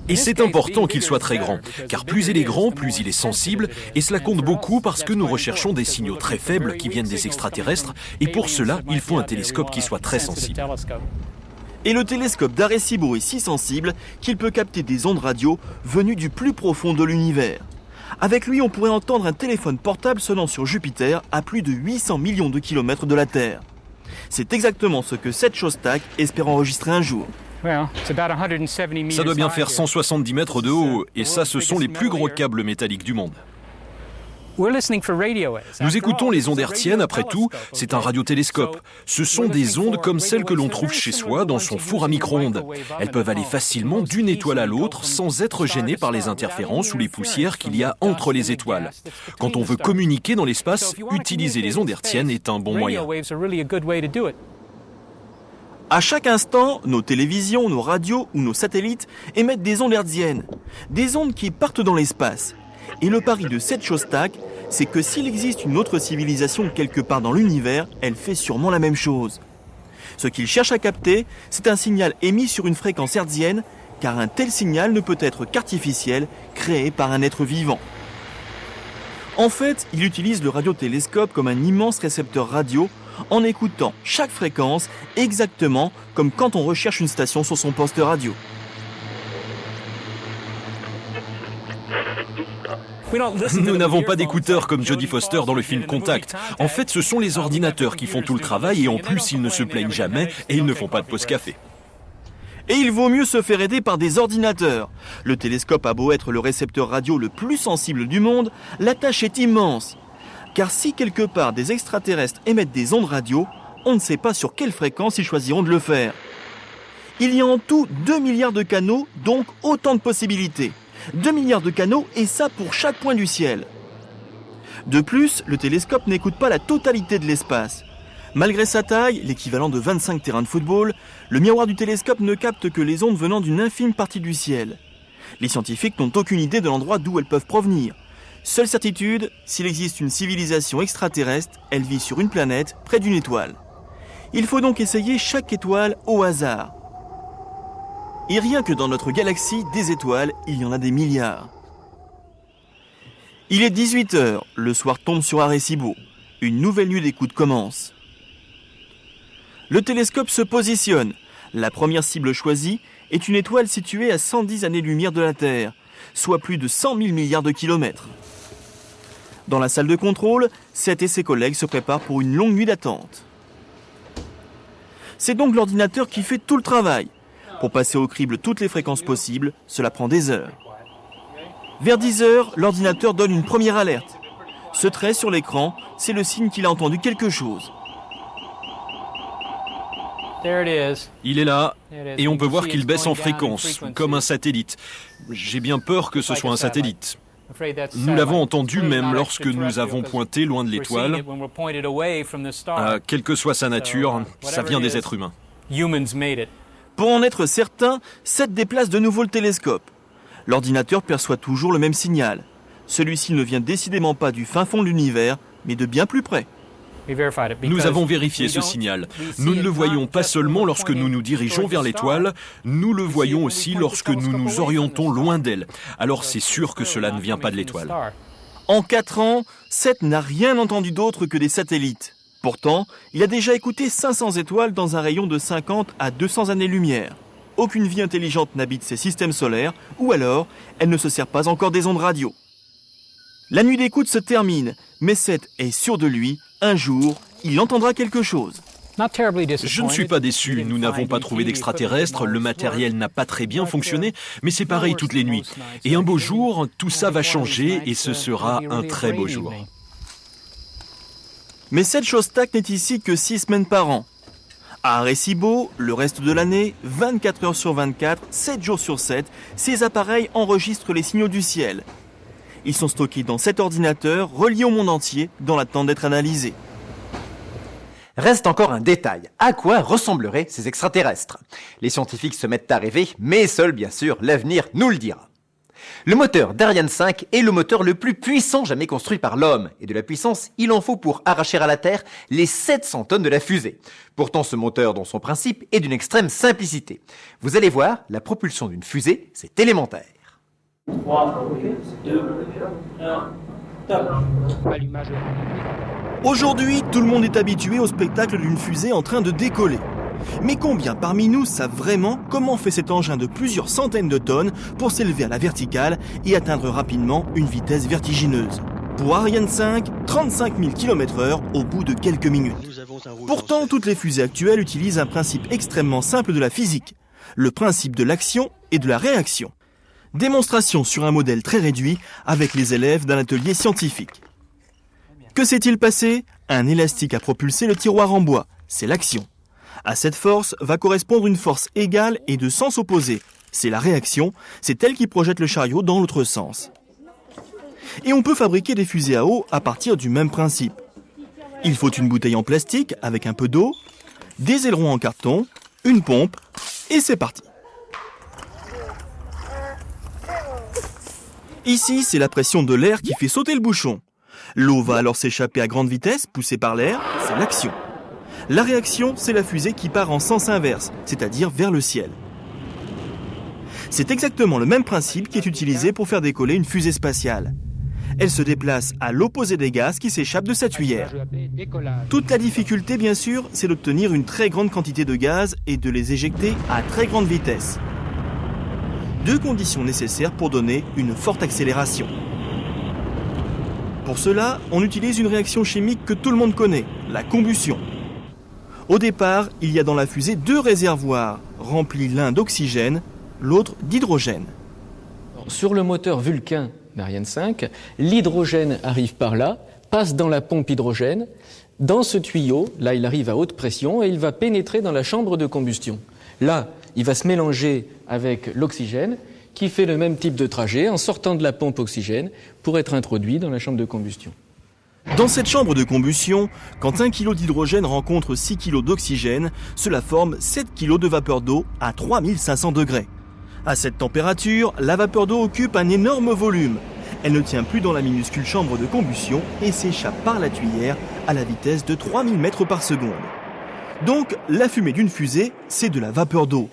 Et c'est important qu'il soit très grand, car plus il est grand, plus il est sensible, et cela compte beaucoup parce que nous recherchons des signaux très faibles qui viennent des extraterrestres, et pour cela, il faut un télescope qui soit très sensible. Et le télescope d'Arecibo est si sensible qu'il peut capter des ondes radio venues du plus profond de l'univers. Avec lui, on pourrait entendre un téléphone portable sonnant sur Jupiter à plus de 800 millions de kilomètres de la Terre. C'est exactement ce que Seth Shostak espère enregistrer un jour. Ça doit bien faire 170 mètres de haut, et ça, ce sont les plus gros câbles métalliques du monde. Nous écoutons les ondes hertziennes, après tout, c'est un radiotélescope. Ce sont des ondes comme celles que l'on trouve chez soi dans son four à micro-ondes. Elles peuvent aller facilement d'une étoile à l'autre sans être gênées par les interférences ou les poussières qu'il y a entre les étoiles. Quand on veut communiquer dans l'espace, utiliser les ondes hertziennes est un bon moyen. À chaque instant, nos télévisions, nos radios ou nos satellites émettent des ondes hertziennes, des ondes qui partent dans l'espace. Et le pari de Seth Shostak, c'est que s'il existe une autre civilisation quelque part dans l'univers, elle fait sûrement la même chose. Ce qu'il cherche à capter, c'est un signal émis sur une fréquence hertzienne, car un tel signal ne peut être qu'artificiel, créé par un être vivant. En fait, il utilise le radiotélescope comme un immense récepteur radio, en écoutant chaque fréquence exactement comme quand on recherche une station sur son poste radio. Nous n'avons pas d'écouteurs comme Jodie Foster dans le film Contact. En fait, ce sont les ordinateurs qui font tout le travail et en plus, ils ne se plaignent jamais et ils ne font pas de pause café. Et il vaut mieux se faire aider par des ordinateurs. Le télescope a beau être le récepteur radio le plus sensible du monde, la tâche est immense. Car si quelque part des extraterrestres émettent des ondes radio, on ne sait pas sur quelle fréquence ils choisiront de le faire. Il y a en tout 2 milliards de canaux, donc autant de possibilités. 2 milliards de canaux, et ça pour chaque point du ciel. De plus, le télescope n'écoute pas la totalité de l'espace. Malgré sa taille, l'équivalent de 25 terrains de football, le miroir du télescope ne capte que les ondes venant d'une infime partie du ciel. Les scientifiques n'ont aucune idée de l'endroit d'où elles peuvent provenir. Seule certitude, s'il existe une civilisation extraterrestre, elle vit sur une planète, près d'une étoile. Il faut donc essayer chaque étoile au hasard. Et rien que dans notre galaxie des étoiles, il y en a des milliards. Il est 18h, le soir tombe sur Arecibo. Une nouvelle nuit d'écoute commence. Le télescope se positionne. La première cible choisie est une étoile située à 110 années-lumière de la Terre, soit plus de 100 000 milliards de kilomètres. Dans la salle de contrôle, Seth et ses collègues se préparent pour une longue nuit d'attente. C'est donc l'ordinateur qui fait tout le travail. Pour passer au crible toutes les fréquences possibles, cela prend des heures. Vers 10h, l'ordinateur donne une première alerte. Ce trait sur l'écran, c'est le signe qu'il a entendu quelque chose. Il est là, et on peut voir qu'il baisse en fréquence, comme un satellite. J'ai bien peur que ce soit un satellite. Nous l'avons entendu même lorsque nous avons pointé loin de l'étoile. Quelle que soit sa nature, ça vient des êtres humains. Pour en être certain, Seth déplace de nouveau le télescope. L'ordinateur perçoit toujours le même signal. Celui-ci ne vient décidément pas du fin fond de l'univers, mais de bien plus près. Nous avons vérifié ce signal. Nous ne le voyons pas seulement lorsque nous nous dirigeons vers l'étoile, nous le voyons aussi lorsque nous nous orientons loin d'elle. Alors c'est sûr que cela ne vient pas de l'étoile. En 4 ans, Seth n'a rien entendu d'autre que des satellites. Pourtant, il a déjà écouté 500 étoiles dans un rayon de 50 à 200 années-lumière. Aucune vie intelligente n'habite ces systèmes solaires, ou alors, elle ne se sert pas encore des ondes radio. La nuit d'écoute se termine, mais Seth est sûr de lui, un jour, il entendra quelque chose. Je ne suis pas déçu, nous n'avons pas trouvé d'extraterrestres, le matériel n'a pas très bien fonctionné, mais c'est pareil toutes les nuits. Et un beau jour, tout ça va changer et ce sera un très beau jour. Mais Seth Shostak n'est ici que 6 semaines par an. À Arecibo, le reste de l'année, 24 heures sur 24, 7 jours sur 7, ces appareils enregistrent les signaux du ciel. Ils sont stockés dans cet ordinateur, reliés au monde entier, dans l'attente d'être analysés. Reste encore un détail. À quoi ressembleraient ces extraterrestres? Les scientifiques se mettent à rêver, mais seul, bien sûr, l'avenir nous le dira. Le moteur d'Ariane 5 est le moteur le plus puissant jamais construit par l'homme. Et de la puissance, il en faut pour arracher à la Terre les 700 tonnes de la fusée. Pourtant, ce moteur, dans son principe, est d'une extrême simplicité. Vous allez voir, la propulsion d'une fusée, c'est élémentaire. 3, 2, 1, top. Aujourd'hui, tout le monde est habitué au spectacle d'une fusée en train de décoller. Mais combien parmi nous savent vraiment comment fait cet engin de plusieurs centaines de tonnes pour s'élever à la verticale et atteindre rapidement une vitesse vertigineuse? Pour Ariane 5, 35 000 km/h au bout de quelques minutes. Pourtant, toutes les fusées actuelles utilisent un principe extrêmement simple de la physique, le principe de l'action et de la réaction. Démonstration sur un modèle très réduit avec les élèves d'un atelier scientifique. Que s'est-il passé? Un élastique a propulsé le tiroir en bois, c'est l'action. À cette force va correspondre une force égale et de sens opposé, c'est la réaction, c'est elle qui projette le chariot dans l'autre sens. Et on peut fabriquer des fusées à eau à partir du même principe. Il faut une bouteille en plastique avec un peu d'eau, des ailerons en carton, une pompe, et c'est parti. Ici, c'est la pression de l'air qui fait sauter le bouchon. L'eau va alors s'échapper à grande vitesse, poussée par l'air, c'est l'action. La réaction, c'est la fusée qui part en sens inverse, c'est-à-dire vers le ciel. C'est exactement le même principe qui est utilisé pour faire décoller une fusée spatiale. Elle se déplace à l'opposé des gaz qui s'échappent de sa tuyère. Toute la difficulté, bien sûr, c'est d'obtenir une très grande quantité de gaz et de les éjecter à très grande vitesse. Deux conditions nécessaires pour donner une forte accélération. Pour cela, on utilise une réaction chimique que tout le monde connaît, la combustion. Au départ, il y a dans la fusée deux réservoirs, remplis l'un d'oxygène, l'autre d'hydrogène. Sur le moteur Vulcain d'Ariane 5, l'hydrogène arrive par là, passe dans la pompe hydrogène. Dans ce tuyau, là il arrive à haute pression et il va pénétrer dans la chambre de combustion. Là, il va se mélanger avec l'oxygène qui fait le même type de trajet en sortant de la pompe oxygène pour être introduit dans la chambre de combustion. Dans cette chambre de combustion, quand 1 kg d'hydrogène rencontre 6 kg d'oxygène, cela forme 7 kg de vapeur d'eau à 3500 degrés. À cette température, la vapeur d'eau occupe un énorme volume. Elle ne tient plus dans la minuscule chambre de combustion et s'échappe par la tuyère à la vitesse de 3000 mètres par seconde. Donc, la fumée d'une fusée, c'est de la vapeur d'eau.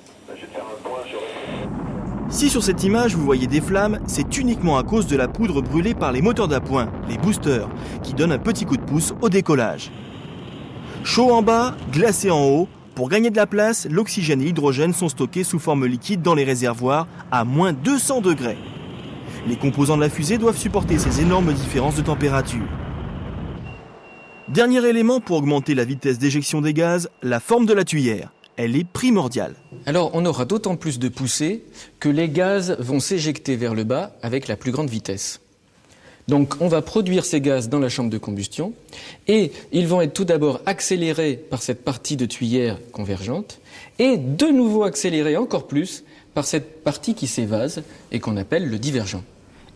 Si sur cette image vous voyez des flammes, c'est uniquement à cause de la poudre brûlée par les moteurs d'appoint, les boosters, qui donnent un petit coup de pouce au décollage. Chaud en bas, glacé en haut, pour gagner de la place, l'oxygène et l'hydrogène sont stockés sous forme liquide dans les réservoirs à moins 200 degrés. Les composants de la fusée doivent supporter ces énormes différences de température. Dernier élément pour augmenter la vitesse d'éjection des gaz, la forme de la tuyère. Elle est primordiale. Alors on aura d'autant plus de poussée que les gaz vont s'éjecter vers le bas avec la plus grande vitesse. Donc on va produire ces gaz dans la chambre de combustion et ils vont être tout d'abord accélérés par cette partie de tuyère convergente et de nouveau accélérés encore plus par cette partie qui s'évase et qu'on appelle le divergent.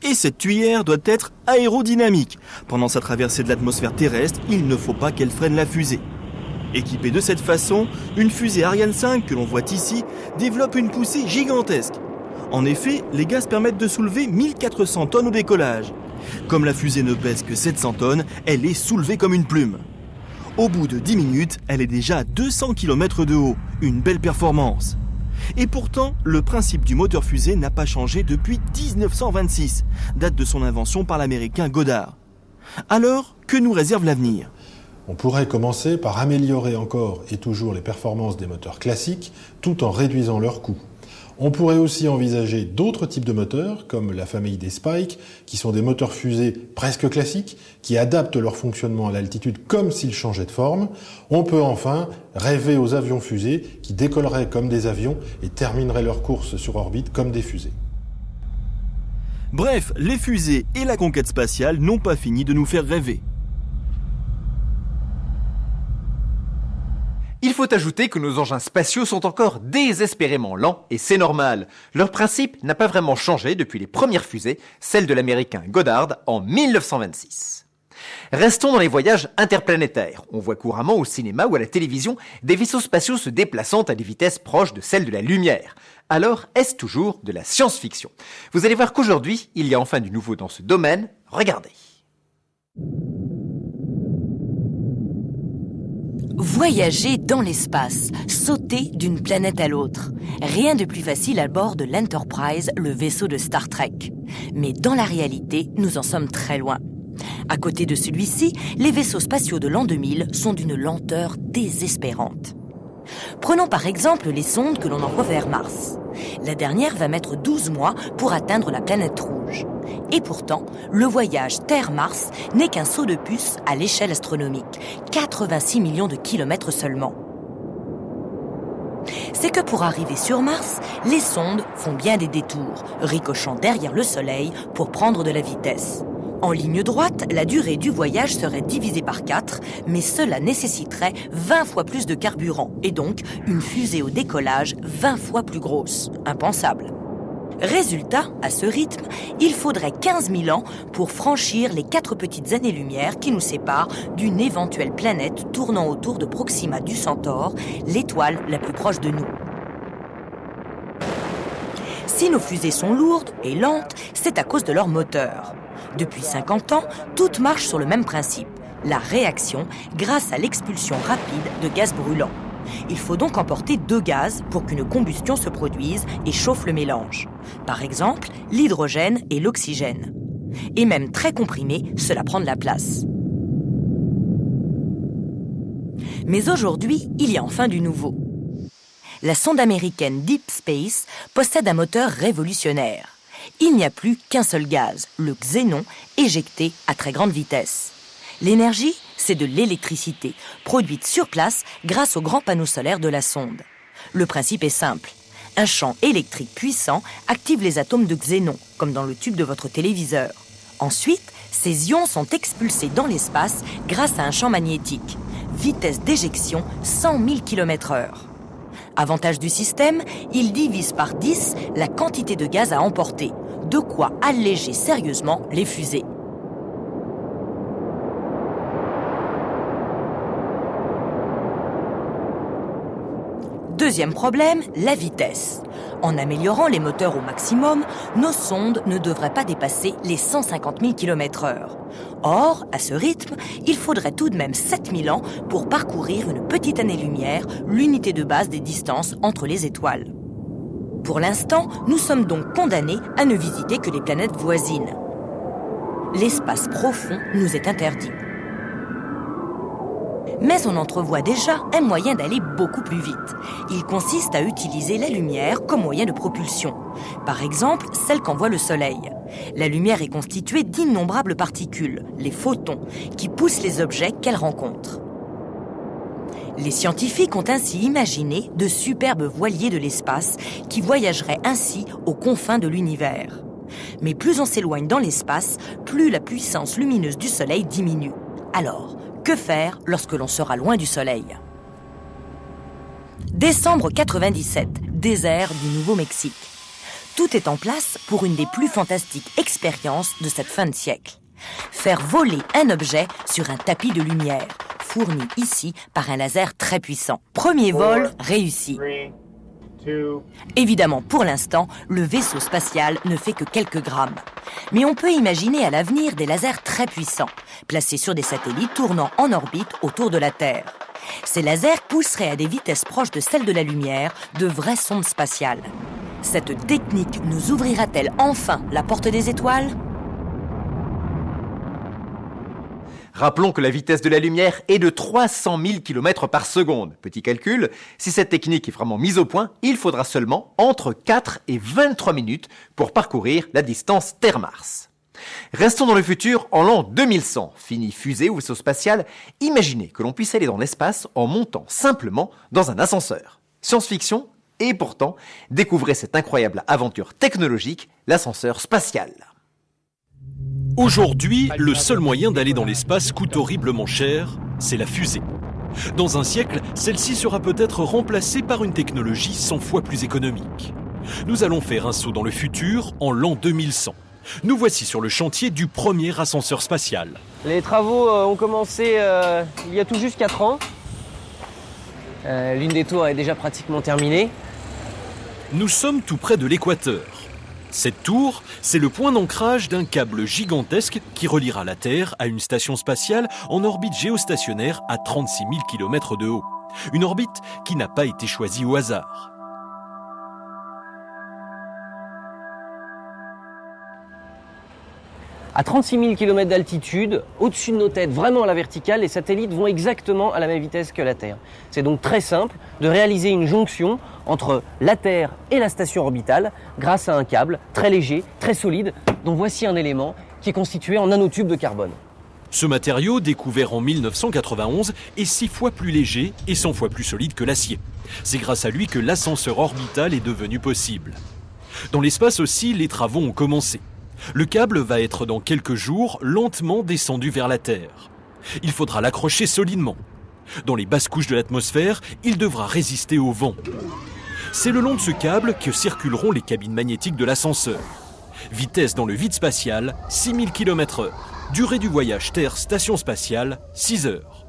Et cette tuyère doit être aérodynamique. Pendant sa traversée de l'atmosphère terrestre, il ne faut pas qu'elle freine la fusée. Équipée de cette façon, une fusée Ariane 5 que l'on voit ici développe une poussée gigantesque. En effet, les gaz permettent de soulever 1400 tonnes au décollage. Comme la fusée ne pèse que 700 tonnes, elle est soulevée comme une plume. Au bout de 10 minutes, elle est déjà à 200 km de haut, une belle performance. Et pourtant, le principe du moteur fusée n'a pas changé depuis 1926, date de son invention par l'américain Goddard. Alors, que nous réserve l'avenir ? On pourrait commencer par améliorer encore et toujours les performances des moteurs classiques, tout en réduisant leurs coûts. On pourrait aussi envisager d'autres types de moteurs, comme la famille des Spike, qui sont des moteurs fusées presque classiques, qui adaptent leur fonctionnement à l'altitude comme s'ils changeaient de forme. On peut enfin rêver aux avions fusées, qui décolleraient comme des avions et termineraient leur course sur orbite comme des fusées. Bref, les fusées et la conquête spatiale n'ont pas fini de nous faire rêver. Il faut ajouter que nos engins spatiaux sont encore désespérément lents, et c'est normal. Leur principe n'a pas vraiment changé depuis les premières fusées, celles de l'américain Goddard en 1926. Restons dans les voyages interplanétaires. On voit couramment au cinéma ou à la télévision des vaisseaux spatiaux se déplaçant à des vitesses proches de celles de la lumière. Alors, est-ce toujours de la science-fiction? Vous allez voir qu'aujourd'hui, il y a enfin du nouveau dans ce domaine. Regardez. Voyager dans l'espace, sauter d'une planète à l'autre. Rien de plus facile à bord de l'Enterprise, le vaisseau de Star Trek. Mais dans la réalité, nous en sommes très loin. À côté de celui-ci, les vaisseaux spatiaux de l'an 2000 sont d'une lenteur désespérante. Prenons par exemple les sondes que l'on envoie vers Mars. La dernière va mettre 12 mois pour atteindre la planète rouge. Et pourtant, le voyage Terre-Mars n'est qu'un saut de puce à l'échelle astronomique. 86 millions de kilomètres seulement. C'est que pour arriver sur Mars, les sondes font bien des détours, ricochant derrière le Soleil pour prendre de la vitesse. En ligne droite, la durée du voyage serait divisée par 4, mais cela nécessiterait 20 fois plus de carburant, et donc une fusée au décollage 20 fois plus grosse. Impensable. Résultat, à ce rythme, il faudrait 15 000 ans pour franchir les 4 petites années-lumière qui nous séparent d'une éventuelle planète tournant autour de Proxima du Centaure, l'étoile la plus proche de nous. Si nos fusées sont lourdes et lentes, c'est à cause de leur moteur. Depuis 50 ans, toutes marchent sur le même principe, la réaction grâce à l'expulsion rapide de gaz brûlants. Il faut donc emporter 2 gaz pour qu'une combustion se produise et chauffe le mélange. Par exemple, l'hydrogène et l'oxygène. Et même très comprimé, cela prend de la place. Mais aujourd'hui, il y a enfin du nouveau. La sonde américaine Deep Space possède un moteur révolutionnaire. Il n'y a plus qu'un seul gaz, le xénon, éjecté à très grande vitesse. L'énergie, c'est de l'électricité, produite sur place grâce aux grands panneaux solaires de la sonde. Le principe est simple. Un champ électrique puissant active les atomes de xénon, comme dans le tube de votre téléviseur. Ensuite, ces ions sont expulsés dans l'espace grâce à un champ magnétique. Vitesse d'éjection 100 000 km/h. Avantage du système, il divise par 10 la quantité de gaz à emporter, de quoi alléger sérieusement les fusées. Deuxième problème, la vitesse. En améliorant les moteurs au maximum, nos sondes ne devraient pas dépasser les 150 000 km/h. Or, à ce rythme, il faudrait tout de même 7000 ans pour parcourir une petite année-lumière, l'unité de base des distances entre les étoiles. Pour l'instant, nous sommes donc condamnés à ne visiter que les planètes voisines. L'espace profond nous est interdit. Mais on entrevoit déjà un moyen d'aller beaucoup plus vite. Il consiste à utiliser la lumière comme moyen de propulsion. Par exemple, celle qu'envoie le Soleil. La lumière est constituée d'innombrables particules, les photons, qui poussent les objets qu'elle rencontre. Les scientifiques ont ainsi imaginé de superbes voiliers de l'espace qui voyageraient ainsi aux confins de l'univers. Mais plus on s'éloigne dans l'espace, plus la puissance lumineuse du Soleil diminue. Alors, que faire lorsque l'on sera loin du Soleil? Décembre 97, désert du Nouveau-Mexique. Tout est en place pour une des plus fantastiques expériences de cette fin de siècle. Faire voler un objet sur un tapis de lumière, fourni ici par un laser très puissant. Premier vol réussi. Évidemment, pour l'instant, le vaisseau spatial ne fait que quelques grammes. Mais on peut imaginer à l'avenir des lasers très puissants, placés sur des satellites tournant en orbite autour de la Terre. Ces lasers pousseraient à des vitesses proches de celles de la lumière de vraies sondes spatiales. Cette technique nous ouvrira-t-elle enfin la porte des étoiles ? Rappelons que la vitesse de la lumière est de 300 000 km par seconde. Petit calcul, si cette technique est vraiment mise au point, il faudra seulement entre 4 et 23 minutes pour parcourir la distance Terre-Mars. Restons dans le futur en l'an 2100. Fini fusée ou vaisseau spatial, imaginez que l'on puisse aller dans l'espace en montant simplement dans un ascenseur. Science-fiction, et pourtant, découvrez cette incroyable aventure technologique, l'ascenseur spatial. Aujourd'hui, le seul moyen d'aller dans l'espace coûte horriblement cher, c'est la fusée. Dans un siècle, celle-ci sera peut-être remplacée par une technologie 100 fois plus économique. Nous allons faire un saut dans le futur en l'an 2100. Nous voici sur le chantier du premier ascenseur spatial. Les travaux ont commencé il y a tout juste 4 ans. L'une des tours est déjà pratiquement terminée. Nous sommes tout près de l'équateur. Cette tour, c'est le point d'ancrage d'un câble gigantesque qui reliera la Terre à une station spatiale en orbite géostationnaire à 36 000 km de haut. Une orbite qui n'a pas été choisie au hasard. À 36 000 km d'altitude, au-dessus de nos têtes, vraiment à la verticale, les satellites vont exactement à la même vitesse que la Terre. C'est donc très simple de réaliser une jonction entre la Terre et la station orbitale grâce à un câble très léger, très solide, dont voici un élément qui est constitué en nanotubes de carbone. Ce matériau, découvert en 1991, est 6 fois plus léger et 100 fois plus solide que l'acier. C'est grâce à lui que l'ascenseur orbital est devenu possible. Dans l'espace aussi, les travaux ont commencé. Le câble va être dans quelques jours lentement descendu vers la Terre. Il faudra l'accrocher solidement. Dans les basses couches de l'atmosphère, il devra résister au vent. C'est le long de ce câble que circuleront les cabines magnétiques de l'ascenseur. Vitesse dans le vide spatial, 6000 km/h. Durée du voyage Terre-Station spatiale, 6 heures.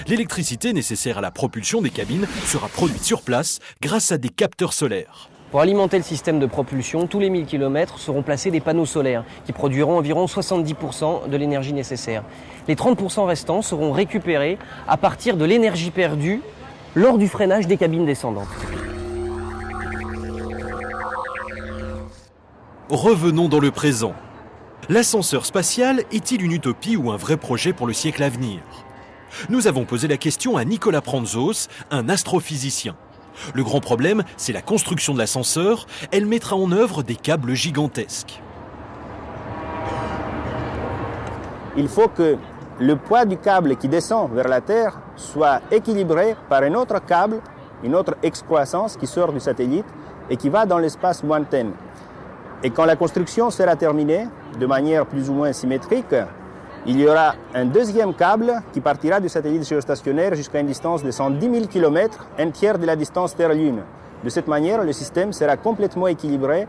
L'électricité nécessaire à la propulsion des cabines sera produite sur place grâce à des capteurs solaires. Pour alimenter le système de propulsion, tous les 1000 km seront placés des panneaux solaires qui produiront environ 70% de l'énergie nécessaire. Les 30% restants seront récupérés à partir de l'énergie perdue lors du freinage des cabines descendantes. Revenons dans le présent. L'ascenseur spatial est-il une utopie ou un vrai projet pour le siècle à venir? Nous avons posé la question à Nicolas Prantzos, un astrophysicien. Le grand problème, c'est la construction de l'ascenseur. Elle mettra en œuvre des câbles gigantesques. Il faut que le poids du câble qui descend vers la Terre soit équilibré par un autre câble, une autre excroissance qui sort du satellite et qui va dans l'espace lointain. Et quand la construction sera terminée, de manière plus ou moins symétrique, il y aura un deuxième câble qui partira du satellite géostationnaire jusqu'à une distance de 110 000 km, un tiers de la distance Terre-Lune. De cette manière, le système sera complètement équilibré.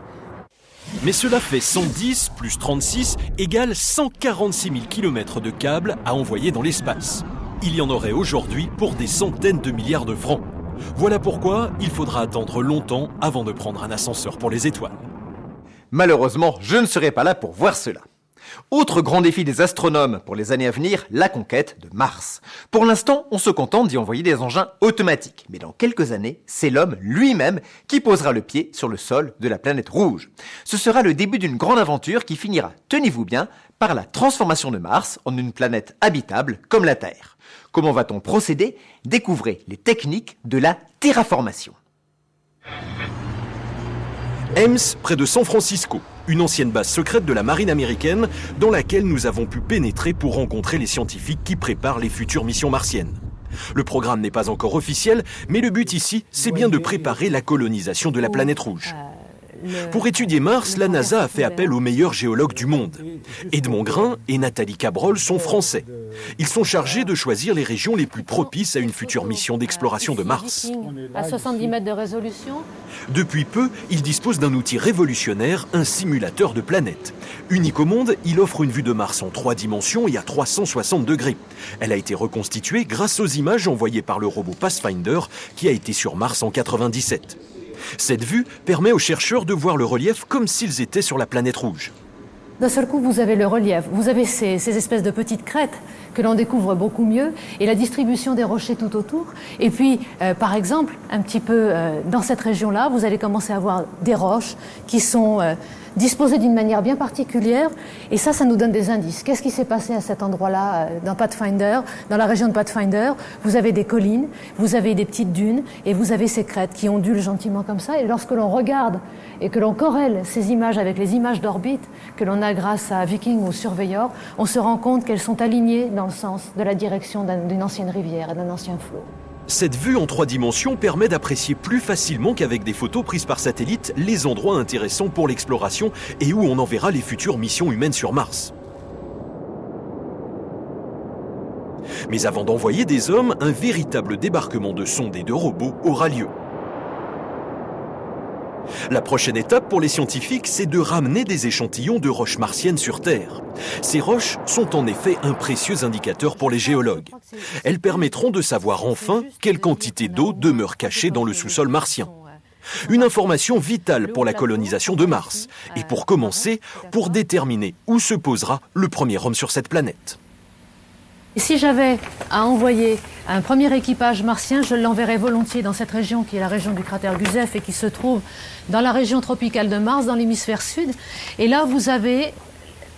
Mais cela fait 110 plus 36 égale 146 000 km de câbles à envoyer dans l'espace. Il y en aurait aujourd'hui pour des centaines de milliards de francs. Voilà pourquoi il faudra attendre longtemps avant de prendre un ascenseur pour les étoiles. Malheureusement, je ne serai pas là pour voir cela. Autre grand défi des astronomes pour les années à venir, la conquête de Mars. Pour l'instant, on se contente d'y envoyer des engins automatiques. Mais dans quelques années, c'est l'homme lui-même qui posera le pied sur le sol de la planète rouge. Ce sera le début d'une grande aventure qui finira, tenez-vous bien, par la transformation de Mars en une planète habitable comme la Terre. Comment va-t-on procéder? Découvrez les techniques de la terraformation. Ames, près de San Francisco, une ancienne base secrète de la marine américaine dans laquelle nous avons pu pénétrer pour rencontrer les scientifiques qui préparent les futures missions martiennes. Le programme n'est pas encore officiel, mais le but ici, c'est bien de préparer la colonisation de la planète rouge. Pour étudier Mars, la NASA a fait appel aux meilleurs géologues du monde. Edmond Grain et Nathalie Cabrol sont français. Ils sont chargés de choisir les régions les plus propices à une future mission d'exploration de Mars. À 70 mètres de résolution. Depuis peu, ils disposent d'un outil révolutionnaire, un simulateur de planète. Unique au monde, il offre une vue de Mars en 3 dimensions et à 360 degrés. Elle a été reconstituée grâce aux images envoyées par le robot Pathfinder qui a été sur Mars en 1997. Cette vue permet aux chercheurs de voir le relief comme s'ils étaient sur la planète rouge. D'un seul coup, vous avez le relief, vous avez ces espèces de petites crêtes que l'on découvre beaucoup mieux, et la distribution des rochers tout autour. Et puis, par exemple, un petit peu dans cette région-là, vous allez commencer à voir des roches qui sont disposées d'une manière bien particulière, et ça nous donne des indices. Qu'est-ce qui s'est passé à cet endroit-là dans Pathfinder, dans la région de Pathfinder? Vous avez des collines, vous avez des petites dunes, et vous avez ces crêtes qui ondulent gentiment comme ça, et lorsque l'on regarde et que l'on corrèle ces images avec les images d'orbite que l'on a grâce à Viking ou Surveyor, on se rend compte qu'elles sont alignées dans le sens de la direction d'une ancienne rivière et d'un ancien flot. Cette vue en 3 dimensions permet d'apprécier plus facilement qu'avec des photos prises par satellite les endroits intéressants pour l'exploration et où on enverra les futures missions humaines sur Mars. Mais avant d'envoyer des hommes, un véritable débarquement de sondes et de robots aura lieu. La prochaine étape pour les scientifiques, c'est de ramener des échantillons de roches martiennes sur Terre. Ces roches sont en effet un précieux indicateur pour les géologues. Elles permettront de savoir enfin quelle quantité d'eau demeure cachée dans le sous-sol martien. Une information vitale pour la colonisation de Mars. Et pour commencer, pour déterminer où se posera le premier homme sur cette planète. Et si j'avais à envoyer un premier équipage martien, je l'enverrais volontiers dans cette région qui est la région du cratère Gusev et qui se trouve dans la région tropicale de Mars, dans l'hémisphère sud. Et là, vous avez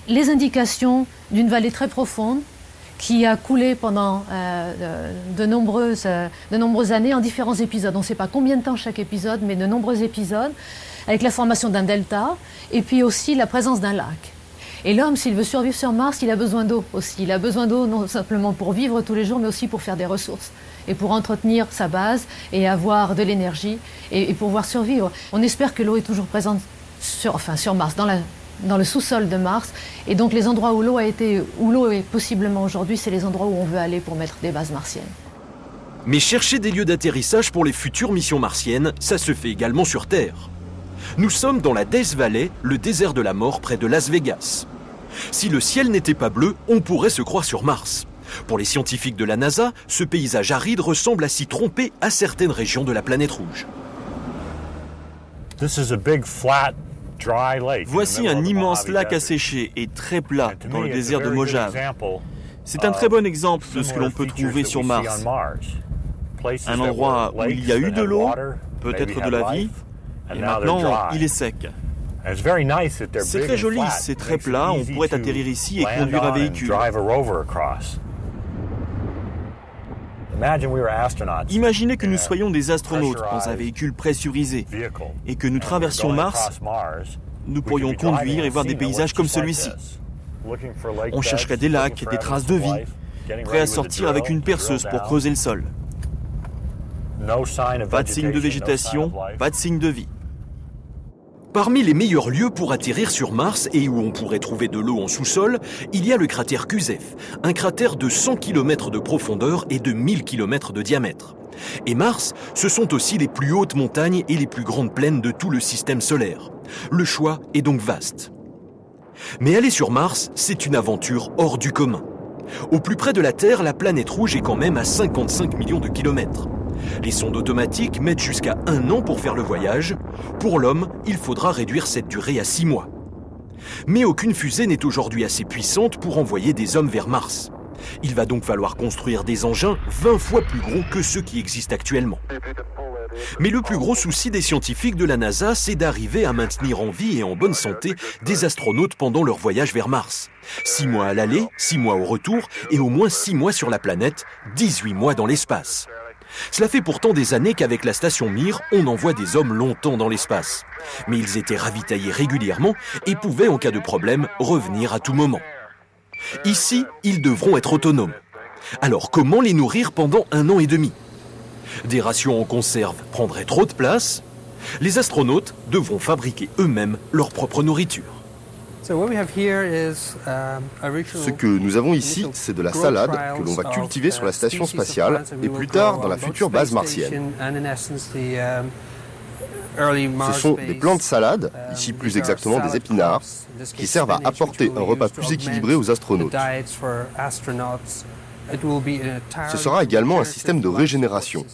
les indications d'une vallée très profonde qui a coulé pendant de nombreuses années en différents épisodes. On ne sait pas combien de temps chaque épisode, mais de nombreux épisodes, avec la formation d'un delta et puis aussi la présence d'un lac. Et l'homme, s'il veut survivre sur Mars, il a besoin d'eau aussi. Il a besoin d'eau non simplement pour vivre tous les jours, mais aussi pour faire des ressources et pour entretenir sa base et avoir de l'énergie et pouvoir survivre. On espère que l'eau est toujours présente sur Mars, dans le sous-sol de Mars. Et donc les endroits où l'eau est possiblement aujourd'hui, c'est les endroits où on veut aller pour mettre des bases martiennes. Mais chercher des lieux d'atterrissage pour les futures missions martiennes, ça se fait également sur Terre. Nous sommes dans la Death Valley, le désert de la mort près de Las Vegas. Si le ciel n'était pas bleu, on pourrait se croire sur Mars. Pour les scientifiques de la NASA, ce paysage aride ressemble à s'y tromper à certaines régions de la planète rouge. Voici un immense lac asséché et très plat dans le désert de Mojave. C'est un très bon exemple de ce que l'on peut trouver sur Mars. Un endroit où il y a eu de l'eau, peut-être de la vie, et maintenant il est sec. C'est très joli, c'est très plat, on pourrait atterrir ici et conduire un véhicule. Imaginez que nous soyons des astronautes dans un véhicule pressurisé et que nous traversions Mars, nous pourrions conduire et voir des paysages comme celui-ci. On chercherait des lacs, des traces de vie, prêts à sortir avec une perceuse pour creuser le sol. Pas de signe de végétation, pas de signe de vie. Parmi les meilleurs lieux pour atterrir sur Mars et où on pourrait trouver de l'eau en sous-sol, il y a le cratère Kuzef, un cratère de 100 km de profondeur et de 1000 km de diamètre. Et Mars, ce sont aussi les plus hautes montagnes et les plus grandes plaines de tout le système solaire. Le choix est donc vaste. Mais aller sur Mars, c'est une aventure hors du commun. Au plus près de la Terre, la planète rouge est quand même à 55 millions de kilomètres. Les sondes automatiques mettent jusqu'à 1 an pour faire le voyage. Pour l'homme, il faudra réduire cette durée à 6 mois. Mais aucune fusée n'est aujourd'hui assez puissante pour envoyer des hommes vers Mars. Il va donc falloir construire des engins 20 fois plus gros que ceux qui existent actuellement. Mais le plus gros souci des scientifiques de la NASA, c'est d'arriver à maintenir en vie et en bonne santé des astronautes pendant leur voyage vers Mars. 6 mois à l'aller, 6 mois au retour et au moins 6 mois sur la planète, 18 mois dans l'espace. Cela fait pourtant des années qu'avec la station Mir, on envoie des hommes longtemps dans l'espace. Mais ils étaient ravitaillés régulièrement et pouvaient, en cas de problème, revenir à tout moment. Ici, ils devront être autonomes. Alors comment les nourrir pendant 1 an et demi ? Des rations en conserve prendraient trop de place. Les astronautes devront fabriquer eux-mêmes leur propre nourriture. Ce que nous avons ici, c'est de la salade que l'on va cultiver sur la station spatiale et plus tard dans la future base martienne. Ce sont des plantes salades, ici plus exactement des épinards, qui servent à apporter un repas plus équilibré aux astronautes. Ce sera également un système de régénération.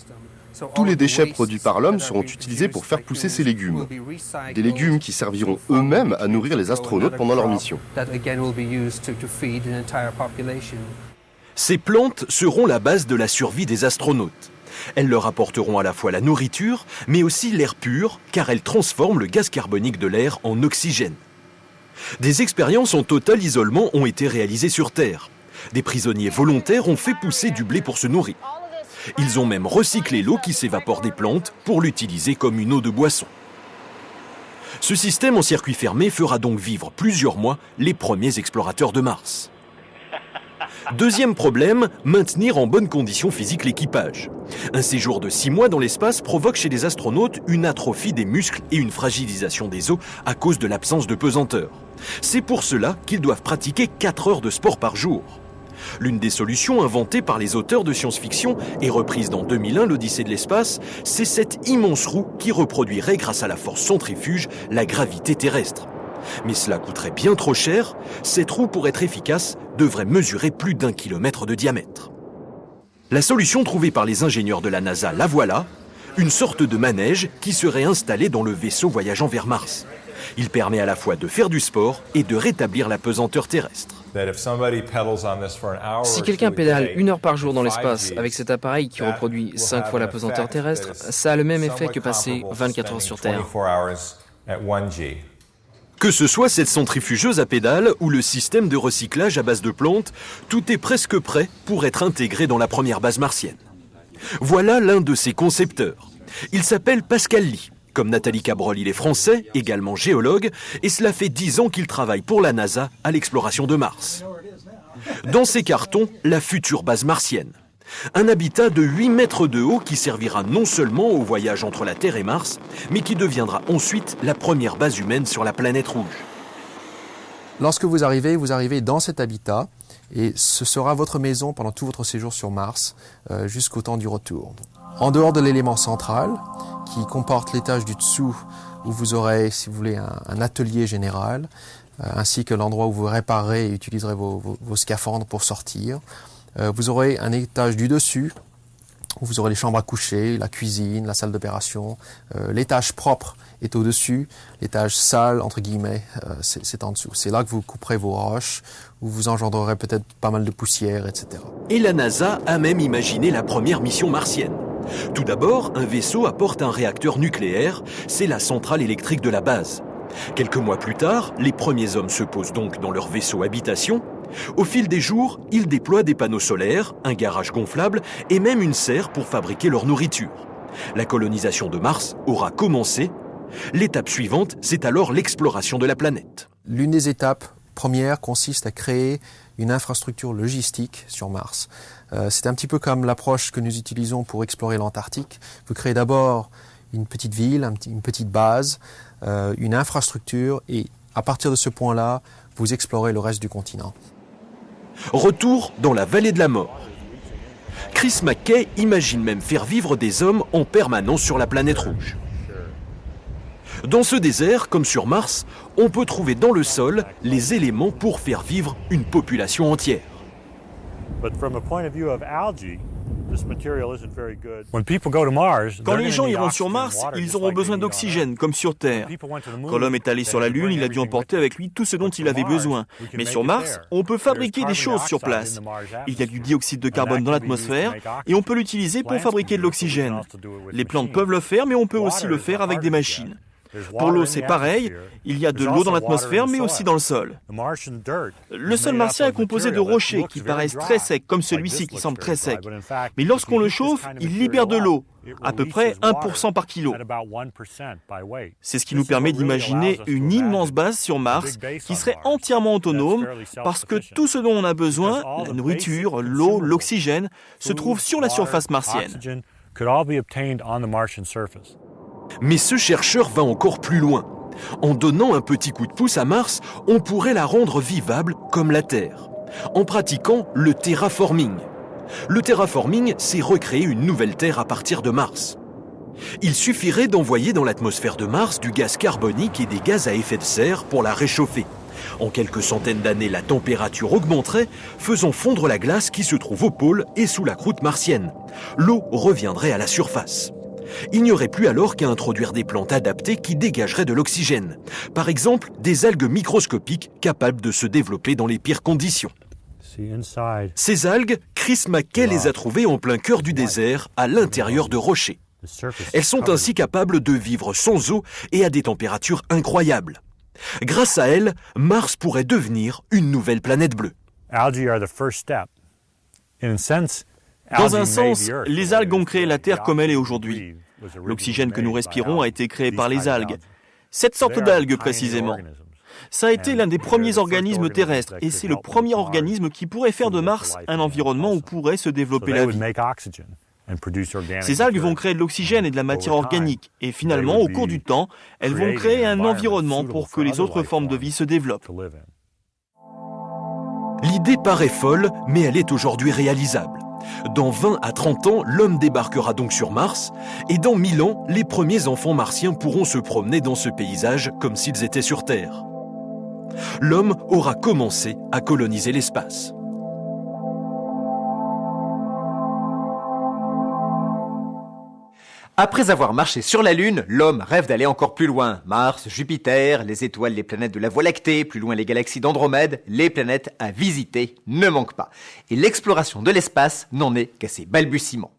Tous les déchets produits par l'homme seront utilisés pour faire pousser ces légumes. Des légumes qui serviront eux-mêmes à nourrir les astronautes pendant leur mission. Ces plantes seront la base de la survie des astronautes. Elles leur apporteront à la fois la nourriture, mais aussi l'air pur, car elles transforment le gaz carbonique de l'air en oxygène. Des expériences en total isolement ont été réalisées sur Terre. Des prisonniers volontaires ont fait pousser du blé pour se nourrir. Ils ont même recyclé l'eau qui s'évapore des plantes pour l'utiliser comme une eau de boisson. Ce système en circuit fermé fera donc vivre plusieurs mois les premiers explorateurs de Mars. Deuxième problème, maintenir en bonne condition physique l'équipage. Un séjour de 6 mois dans l'espace provoque chez les astronautes une atrophie des muscles et une fragilisation des os à cause de l'absence de pesanteur. C'est pour cela qu'ils doivent pratiquer 4 heures de sport par jour. L'une des solutions inventées par les auteurs de science-fiction et reprise dans 2001, l'Odyssée de l'espace, c'est cette immense roue qui reproduirait grâce à la force centrifuge la gravité terrestre. Mais cela coûterait bien trop cher. Cette roue, pour être efficace, devrait mesurer plus d'1 kilomètre de diamètre. La solution trouvée par les ingénieurs de la NASA, la voilà, une sorte de manège qui serait installé dans le vaisseau voyageant vers Mars. Il permet à la fois de faire du sport et de rétablir la pesanteur terrestre. Si quelqu'un pédale 1 heure par jour dans l'espace avec cet appareil qui reproduit 5 fois la pesanteur terrestre, ça a le même effet que passer 24 heures sur Terre. Que ce soit cette centrifugeuse à pédales ou le système de recyclage à base de plantes, tout est presque prêt pour être intégré dans la première base martienne. Voilà l'un de ses concepteurs. Il s'appelle Pascal Ly. Comme Nathalie Cabrol, il est français, également géologue, et cela fait 10 ans qu'il travaille pour la NASA à l'exploration de Mars. Dans ses cartons, la future base martienne. Un habitat de 8 mètres de haut qui servira non seulement au voyage entre la Terre et Mars, mais qui deviendra ensuite la première base humaine sur la planète rouge. Lorsque vous arrivez dans cet habitat et ce sera votre maison pendant tout votre séjour sur Mars jusqu'au temps du retour. En dehors de l'élément central qui comporte l'étage du dessous où vous aurez, si vous voulez, un atelier général ainsi que l'endroit où vous réparerez et utiliserez vos scaphandres pour sortir. Vous aurez un étage du dessus où vous aurez les chambres à coucher, la cuisine, la salle d'opération. L'étage propre est au-dessus, l'étage sale, entre guillemets, c'est en dessous. C'est là que vous couperez vos roches, où vous engendrerez peut-être pas mal de poussière, etc. Et la NASA a même imaginé la première mission martienne. Tout d'abord, un vaisseau apporte un réacteur nucléaire, c'est la centrale électrique de la base. Quelques mois plus tard, les premiers hommes se posent donc dans leur vaisseau habitation. Au fil des jours, ils déploient des panneaux solaires, un garage gonflable et même une serre pour fabriquer leur nourriture. La colonisation de Mars aura commencé. L'étape suivante, c'est alors l'exploration de la planète. L'une des étapes premières consiste à créer une infrastructure logistique sur Mars. C'est un petit peu comme l'approche que nous utilisons pour explorer l'Antarctique. Vous créez d'abord une petite ville, une petite base, une infrastructure et à partir de ce point-là, vous explorez le reste du continent. Retour dans la vallée de la mort. Chris McKay imagine même faire vivre des hommes en permanence sur la planète rouge. Dans ce désert, comme sur Mars, on peut trouver dans le sol les éléments pour faire vivre une population entière. Quand les gens iront sur Mars, ils auront besoin d'oxygène, comme sur Terre. Quand l'homme est allé sur la Lune, il a dû emporter avec lui tout ce dont il avait besoin. Mais sur Mars, on peut fabriquer des choses sur place. Il y a du dioxyde de carbone dans l'atmosphère et on peut l'utiliser pour fabriquer de l'oxygène. Les plantes peuvent le faire, mais on peut aussi le faire avec des machines. Pour l'eau, c'est pareil. Il y a de l'eau dans l'atmosphère, mais aussi dans le sol. Le sol martien est composé de rochers qui paraissent très secs, comme celui-ci qui semble très sec. Mais lorsqu'on le chauffe, il libère de l'eau, à peu près 1% par kilo. C'est ce qui nous permet d'imaginer une immense base sur Mars qui serait entièrement autonome parce que tout ce dont on a besoin, la nourriture, l'eau, l'oxygène, se trouve sur la surface martienne. Mais ce chercheur va encore plus loin. En donnant un petit coup de pouce à Mars, on pourrait la rendre vivable comme la Terre, en pratiquant le terraforming. Le terraforming, c'est recréer une nouvelle Terre à partir de Mars. Il suffirait d'envoyer dans l'atmosphère de Mars du gaz carbonique et des gaz à effet de serre pour la réchauffer. En quelques centaines d'années, la température augmenterait, faisant fondre la glace qui se trouve au pôle et sous la croûte martienne. L'eau reviendrait à la surface. Il n'y aurait plus alors qu'à introduire des plantes adaptées qui dégageraient de l'oxygène. Par exemple, des algues microscopiques capables de se développer dans les pires conditions. Ces algues, Chris McKay les a trouvées en plein cœur du désert, à l'intérieur de rochers. Elles sont ainsi capables de vivre sans eau et à des températures incroyables. Grâce à elles, Mars pourrait devenir une nouvelle planète bleue. Dans un sens, les algues ont créé la Terre comme elle est aujourd'hui. L'oxygène que nous respirons a été créé par les algues. Cette sorte d'algues précisément. Ça a été l'un des premiers organismes terrestres et c'est le premier organisme qui pourrait faire de Mars un environnement où pourrait se développer la vie. Ces algues vont créer de l'oxygène et de la matière organique et finalement, au cours du temps, elles vont créer un environnement pour que les autres formes de vie se développent. L'idée paraît folle, mais elle est aujourd'hui réalisable. Dans 20 à 30 ans, l'homme débarquera donc sur Mars, et dans 1000 ans, les premiers enfants martiens pourront se promener dans ce paysage comme s'ils étaient sur Terre. L'homme aura commencé à coloniser l'espace. Après avoir marché sur la Lune, l'homme rêve d'aller encore plus loin. Mars, Jupiter, les étoiles, les planètes de la Voie lactée, plus loin les galaxies d'Andromède, les planètes à visiter ne manquent pas. Et l'exploration de l'espace n'en est qu'à ses balbutiements.